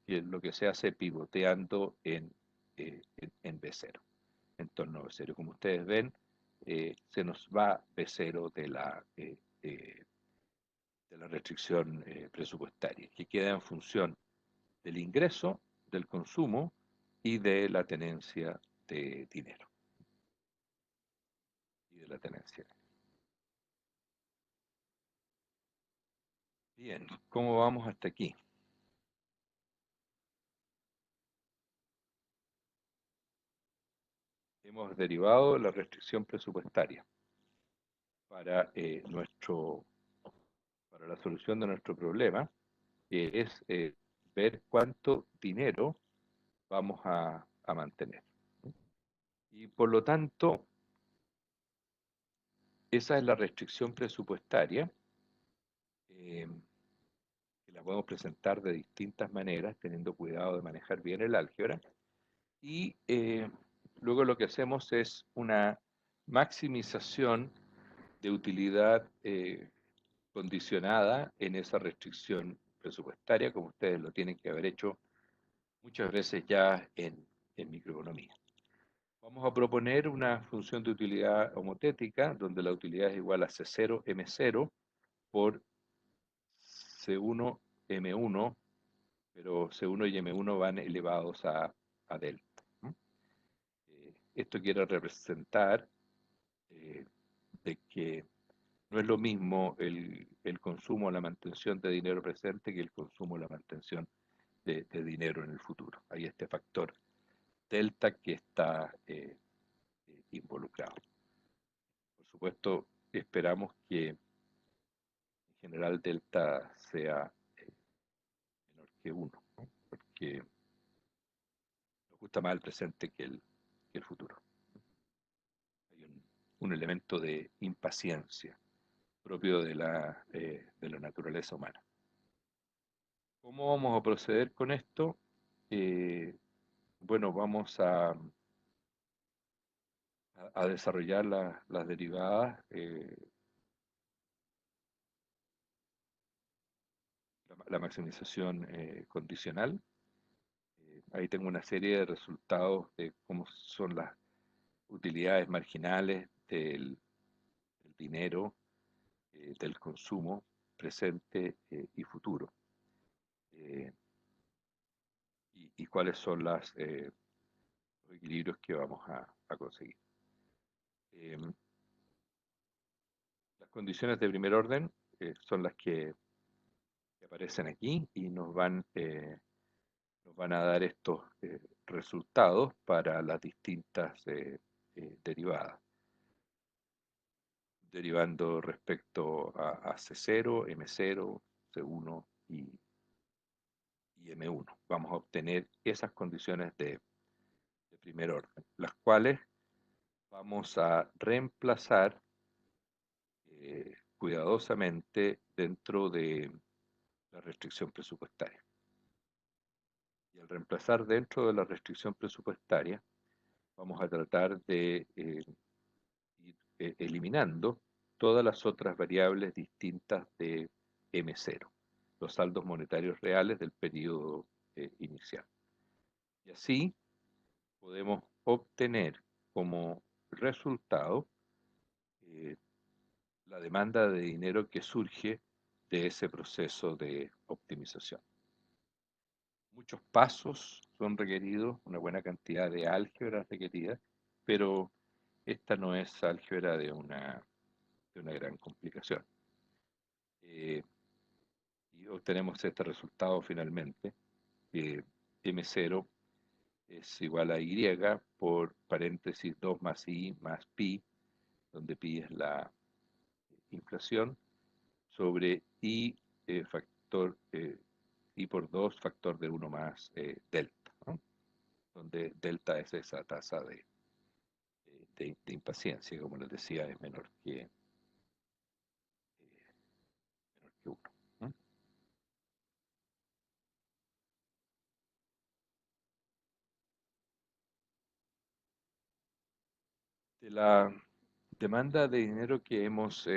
que es lo que se hace pivoteando en B0, en torno a B0. Como ustedes ven, se nos va B0 de la restricción presupuestaria, que queda en función del ingreso, del consumo y de la tenencia de dinero. Y de la tenencia. Bien, ¿cómo vamos hasta aquí? Hemos derivado la restricción presupuestaria para, para la solución de nuestro problema, que es ver cuánto dinero vamos a mantener. Y por lo tanto, esa es la restricción presupuestaria, eh, que la podemos presentar de distintas maneras, teniendo cuidado de manejar bien el álgebra. Y luego lo que hacemos es una maximización de utilidad condicionada en esa restricción presupuestaria, como ustedes lo tienen que haber hecho muchas veces ya en microeconomía. Vamos a proponer una función de utilidad homotética, donde la utilidad es igual a C0 M0 por C1 M1, pero C1 y M1 van elevados a delta. Esto quiere representar eh, de que no es lo mismo el consumo o la mantención de dinero presente que el consumo o la mantención de dinero en el futuro. Hay este factor delta que está involucrado. Por supuesto, esperamos que en general delta sea menor que 1, ¿no? Porque nos gusta más el presente que el futuro. Hay un elemento de impaciencia propio de la naturaleza humana. ¿Cómo vamos a proceder con esto? Eh, bueno, vamos a desarrollar las derivadas, la maximización condicional. Ahí tengo una serie de resultados de cómo son las utilidades marginales del dinero, del consumo presente y futuro. Eh, y cuáles son los equilibrios que vamos a conseguir. Las condiciones de primer orden son las que aparecen aquí y nos van a dar estos resultados para las distintas derivadas, derivando respecto a C0, M0, C1 y M1. Vamos a obtener esas condiciones de primer orden, las cuales vamos a reemplazar cuidadosamente dentro de la restricción presupuestaria. Y al reemplazar dentro de la restricción presupuestaria, vamos a tratar de ir eliminando todas las otras variables distintas de M0, los saldos monetarios reales del periodo inicial. Y así podemos obtener como resultado eh, la demanda de dinero que surge de ese proceso de optimización. Muchos pasos son requeridos, una buena cantidad de álgebra requerida, pero esta no es álgebra de una gran complicación. Y obtenemos este resultado finalmente, que M0 es igual a Y por paréntesis 2 más I más pi, donde pi es la inflación, sobre I factor I por 2 factor de 1 más delta, ¿no? Donde delta es esa tasa de impaciencia, como les decía, es menor que 1. ¿No? De la demanda de dinero que hemos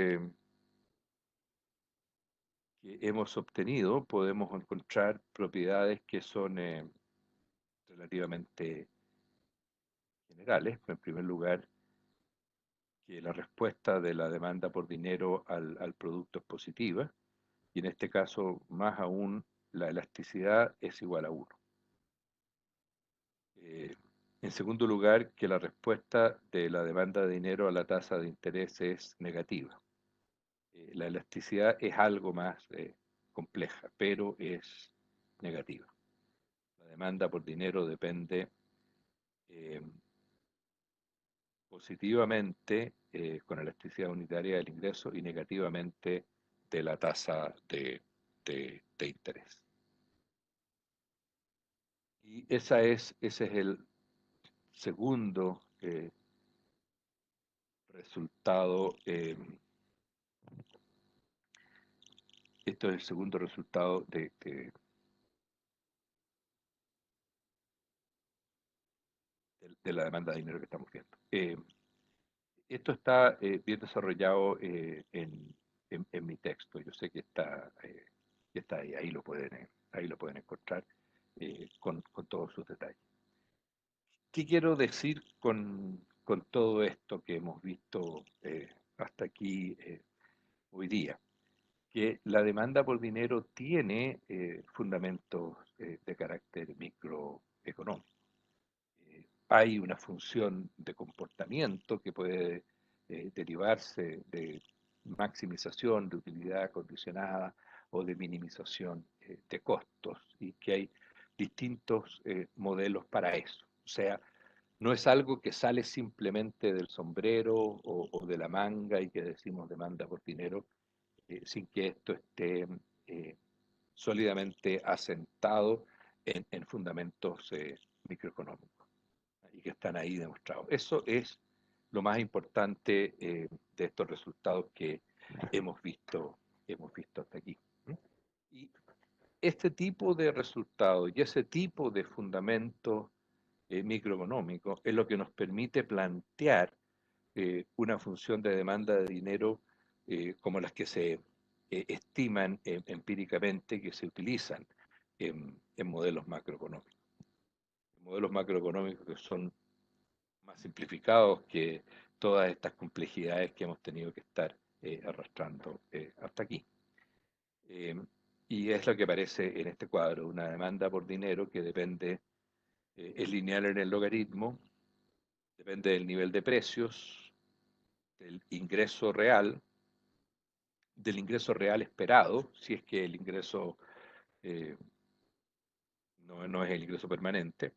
que hemos obtenido, podemos encontrar propiedades que son relativamente generales. En primer lugar, que la respuesta de la demanda por dinero al producto es positiva, y en este caso, más aún, la elasticidad es igual a 1. En segundo lugar, que la respuesta de la demanda de dinero a la tasa de interés es negativa. La elasticidad es algo más compleja, pero es negativa. La demanda por dinero depende eh, positivamente con elasticidad unitaria del ingreso y negativamente de la tasa de interés. Y ese es el segundo resultado. Esto es el segundo resultado de la demanda de dinero que estamos viendo. Esto está bien desarrollado en mi texto. Yo sé que está ahí, ahí lo pueden encontrar con todos sus detalles. ¿Qué quiero decir con todo esto que hemos visto hasta aquí hoy día? Que la demanda por dinero tiene fundamentos de carácter microeconómico. Hay una función de comportamiento que puede derivarse de maximización de utilidad condicionada o de minimización de costos, y que hay distintos modelos para eso. O sea, no es algo que sale simplemente del sombrero o de la manga y que decimos demanda por dinero, sin que esto esté eh, sólidamente asentado en fundamentos microeconómicos y que están ahí demostrados. Eso es lo más importante de estos resultados que hemos visto hasta aquí. Y este tipo de resultados y ese tipo de fundamentos microeconómicos es lo que nos permite plantear una función de demanda de dinero como las que se estiman empíricamente, que se utilizan en modelos macroeconómicos. Modelos macroeconómicos que son más simplificados que todas estas complejidades que hemos tenido que estar arrastrando hasta aquí. Eh, y es lo que aparece en este cuadro, una demanda por dinero que depende, es lineal en el logaritmo, depende del nivel de precios, del ingreso real esperado, si es que el ingreso eh, no es el ingreso permanente.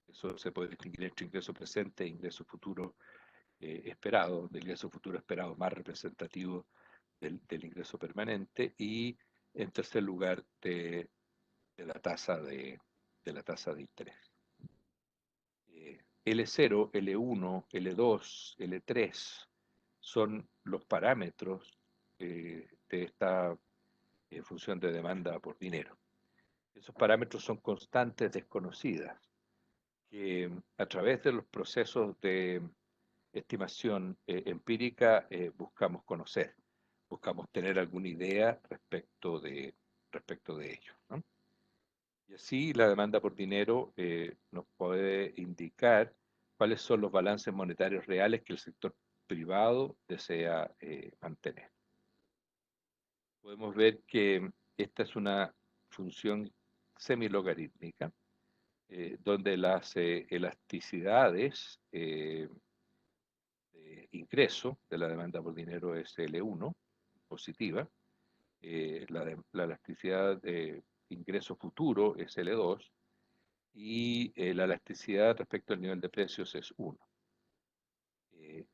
Eso se puede distinguir entre ingreso presente e ingreso futuro esperado, del ingreso futuro esperado más representativo del ingreso permanente, y en tercer lugar de la tasa de la tasa de interés. L0, L1, L2, L3 son los parámetros de esta función de demanda por dinero. Esos parámetros son constantes desconocidas que a través de los procesos de estimación empírica buscamos conocer, buscamos tener alguna idea respecto de ello, ¿no? Y así la demanda por dinero nos puede indicar cuáles son los balances monetarios reales que el sector privado desea mantener. Podemos ver que esta es una función semilogarítmica, donde las elasticidades de ingreso de la demanda por dinero es L1, positiva, la elasticidad de ingreso futuro es L2, y la elasticidad respecto al nivel de precios es 1.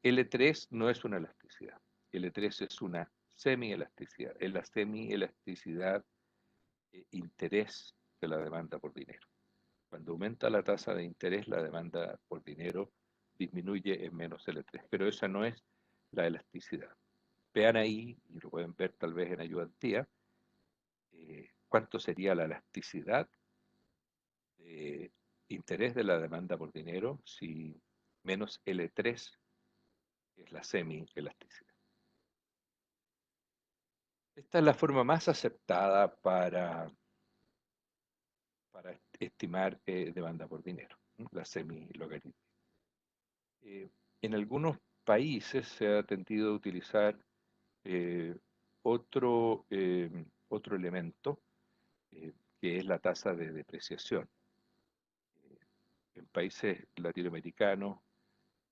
L3 no es una elasticidad, L3 es una semielasticidad, es la semielasticidad interés de la demanda por dinero. Cuando aumenta la tasa de interés, la demanda por dinero disminuye en menos L3, pero esa no es la elasticidad. Vean ahí, y lo pueden ver tal vez en ayudantía, cuánto sería la elasticidad de interés de la demanda por dinero si menos L3 es la semi-elasticidad. Esta es la forma más aceptada para estimar demanda por dinero, ¿no? La semi-logarítmica. Eh, en algunos países se ha tendido a utilizar eh, otro elemento, eh, que es la tasa de depreciación. En países latinoamericanos,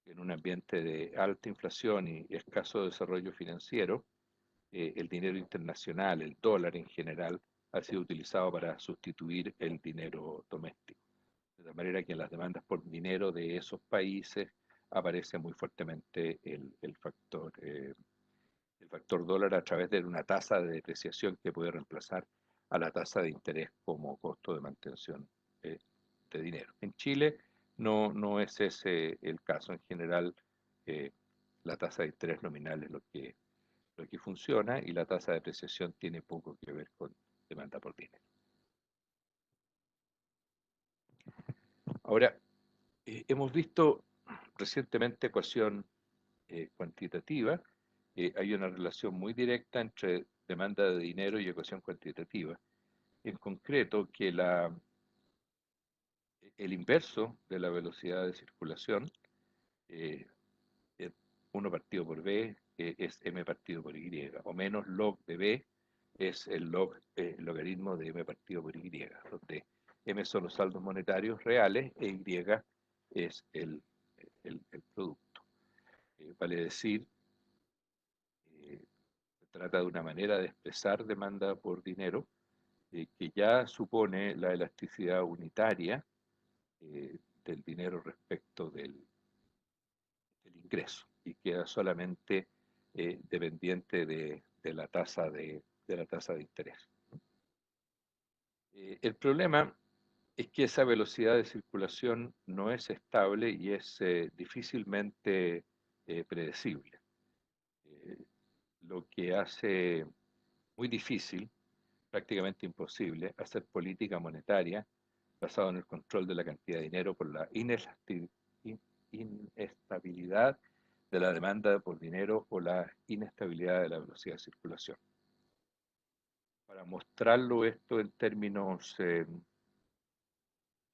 en un ambiente de alta inflación y escaso desarrollo financiero, el dinero internacional, el dólar en general, ha sido utilizado para sustituir el dinero doméstico. De manera que en las demandas por dinero de esos países aparece muy fuertemente el factor dólar a través de una tasa de depreciación que puede reemplazar a la tasa de interés como costo de mantención eh, de dinero. En Chile no es ese el caso. En general, eh, la tasa de interés nominal es lo que funciona y la tasa de depreciación tiene poco que ver con demanda por dinero. Ahora, hemos visto recientemente ecuación cuantitativa. Hay una relación muy directa entre demanda de dinero y ecuación cuantitativa. En concreto, que el inverso de la velocidad de circulación, eh, 1 partido por b, es m partido por y, o menos log de b es el logaritmo de m partido por y, donde m son los saldos monetarios reales e y es el producto. Vale decir, se trata de una manera de expresar demanda por dinero que ya supone la elasticidad unitaria del dinero respecto del ingreso y queda solamente dependiente de la tasa de interés. El problema es que esa velocidad de circulación no es estable y es difícilmente predecible, eh, lo que hace muy difícil, prácticamente imposible, hacer política monetaria basada en el control de la cantidad de dinero por la inestabilidad de la demanda por dinero o la inestabilidad de la velocidad de circulación. Para mostrarlo esto en términos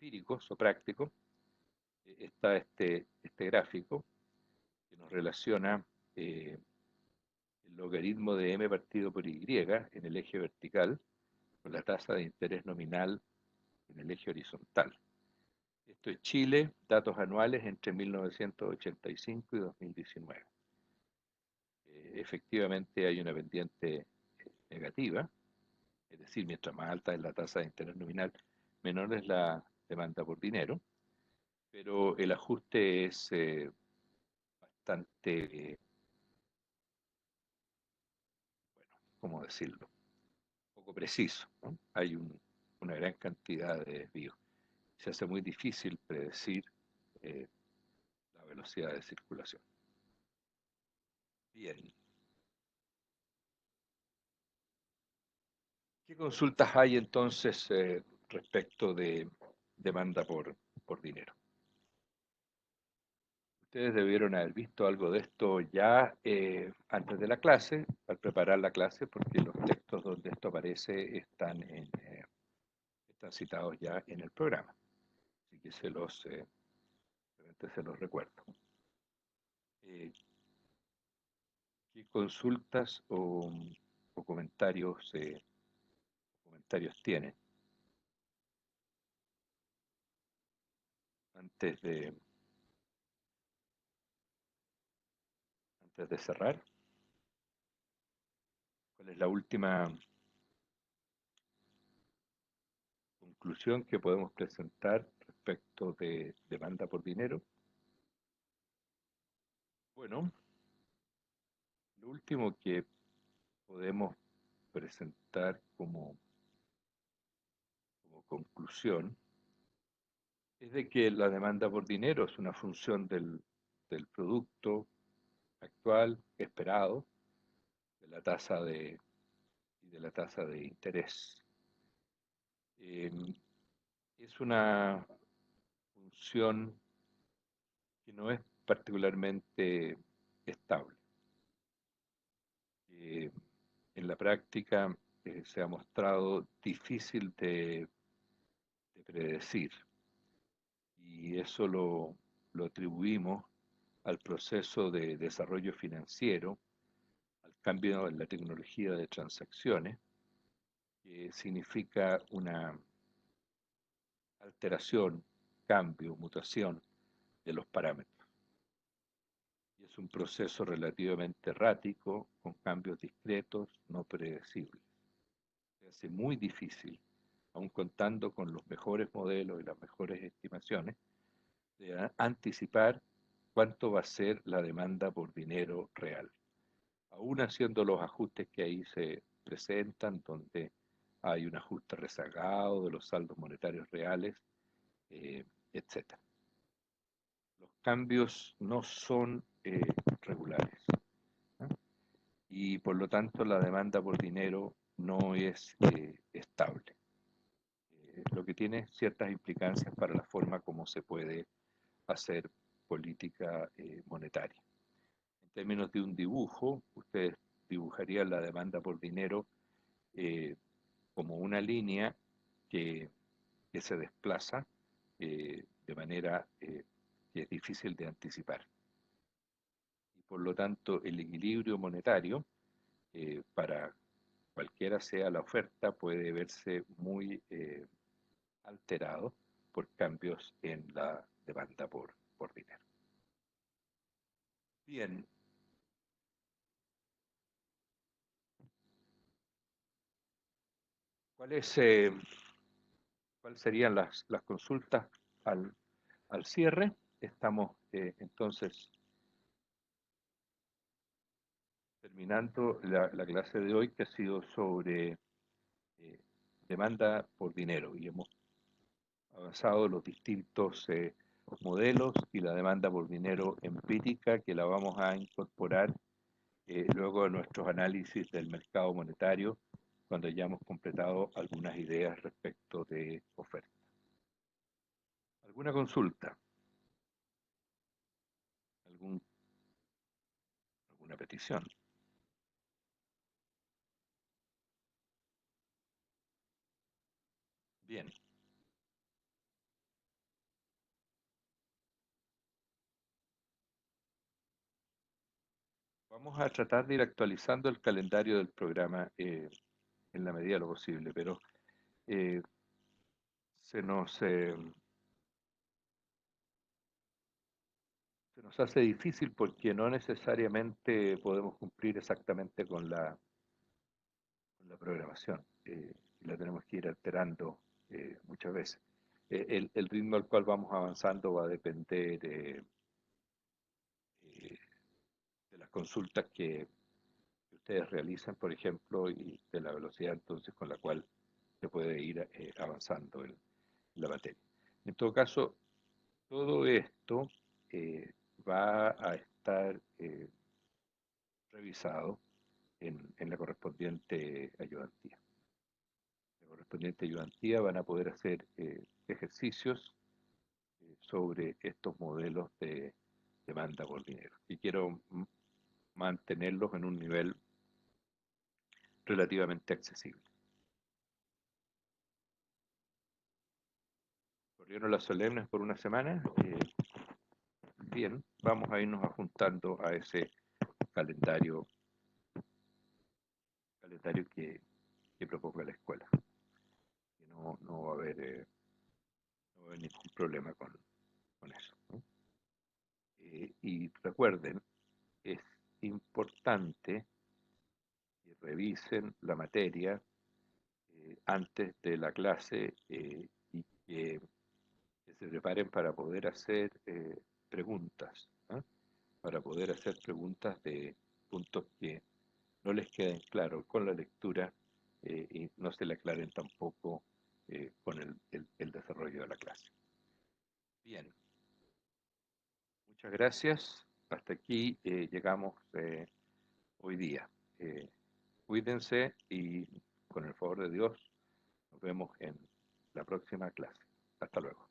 empíricos o prácticos, está este gráfico que nos relaciona el logaritmo de m partido por y en el eje vertical con la tasa de interés nominal en el eje horizontal. Esto es Chile, datos anuales entre 1985 y 2019. Efectivamente hay una pendiente negativa, es decir, mientras más alta es la tasa de interés nominal, menor es la demanda por dinero, pero el ajuste es bastante, bueno, ¿cómo decirlo? Poco preciso, ¿no? Hay una gran cantidad de desvíos. Se hace muy difícil predecir eh, la velocidad de circulación. Bien, ¿qué consultas hay entonces respecto de demanda por dinero? Ustedes debieron haber visto algo de esto ya antes de la clase, al preparar la clase, porque los textos donde esto aparece están citados ya en el programa. Así que se los recuerdo. ¿Qué consultas o comentarios tienen antes de cerrar? ¿Cuál es la última conclusión que podemos presentar respecto de demanda por dinero? Bueno, lo último que podemos presentar como conclusión es de que la demanda por dinero es una función del producto actual esperado de la tasa de la tasa de interés. Eh, es una función que no es particularmente estable. Eh, en la práctica se ha mostrado difícil de predecir, y eso lo atribuimos al proceso de desarrollo financiero, al cambio en la tecnología de transacciones, que significa una alteración, cambio, mutación de los parámetros. Y es un proceso relativamente errático, con cambios discretos, no predecibles. Se hace muy difícil, aun contando con los mejores modelos y las mejores estimaciones, de anticipar cuánto va a ser la demanda por dinero real, aún haciendo los ajustes que ahí se presentan, donde hay un ajuste rezagado de los saldos monetarios reales, etc. Los cambios no son regulares, ¿no? Y por lo tanto la demanda por dinero no es estable, lo que tiene ciertas implicancias para la forma como se puede hacer política monetaria. En términos de un dibujo, ustedes dibujarían la demanda por dinero como una línea que se desplaza de manera que es difícil de anticipar. Y por lo tanto, el equilibrio monetario, para cualquiera sea la oferta, puede verse muy alterado por cambios en la demanda por dinero. Bien. ¿Cuáles serían las consultas al cierre? Estamos entonces terminando la clase de hoy, que ha sido sobre demanda por dinero, y hemos avanzado los distintos modelos y la demanda por dinero empírica, que la vamos a incorporar luego de nuestros análisis del mercado monetario, cuando hayamos completado algunas ideas respecto de oferta. ¿Alguna consulta? ¿Alguna petición? Bien. Vamos a tratar de ir actualizando el calendario del programa en la medida de lo posible, pero eh, se nos hace difícil porque no necesariamente podemos cumplir exactamente con la programación, y la tenemos que ir alterando muchas veces. El ritmo al cual vamos avanzando va a depender de las consultas que ustedes realizan, por ejemplo, y de la velocidad entonces con la cual se puede ir avanzando en la materia. En todo caso, todo esto va a estar revisado en la correspondiente ayudantía. La correspondiente ayudantía van a poder hacer ejercicios sobre estos modelos de demanda por dinero. Y quiero mantenerlos en un nivel relativamente accesible. Corrieron las solemnes por una semana. Bien, vamos a irnos ajuntando a ese calendario que proponga la escuela. Que no va a haber ningún problema con eso, ¿no? Y recuerden, es importante que revisen la materia antes de la clase, y que se preparen para poder hacer preguntas, ¿no? Para poder hacer preguntas de puntos que no les queden claros con la lectura, y no se le aclaren tampoco con el desarrollo de la clase. Bien, muchas gracias. Hasta aquí llegamos hoy día. Cuídense y con el favor de Dios nos vemos en la próxima clase. Hasta luego.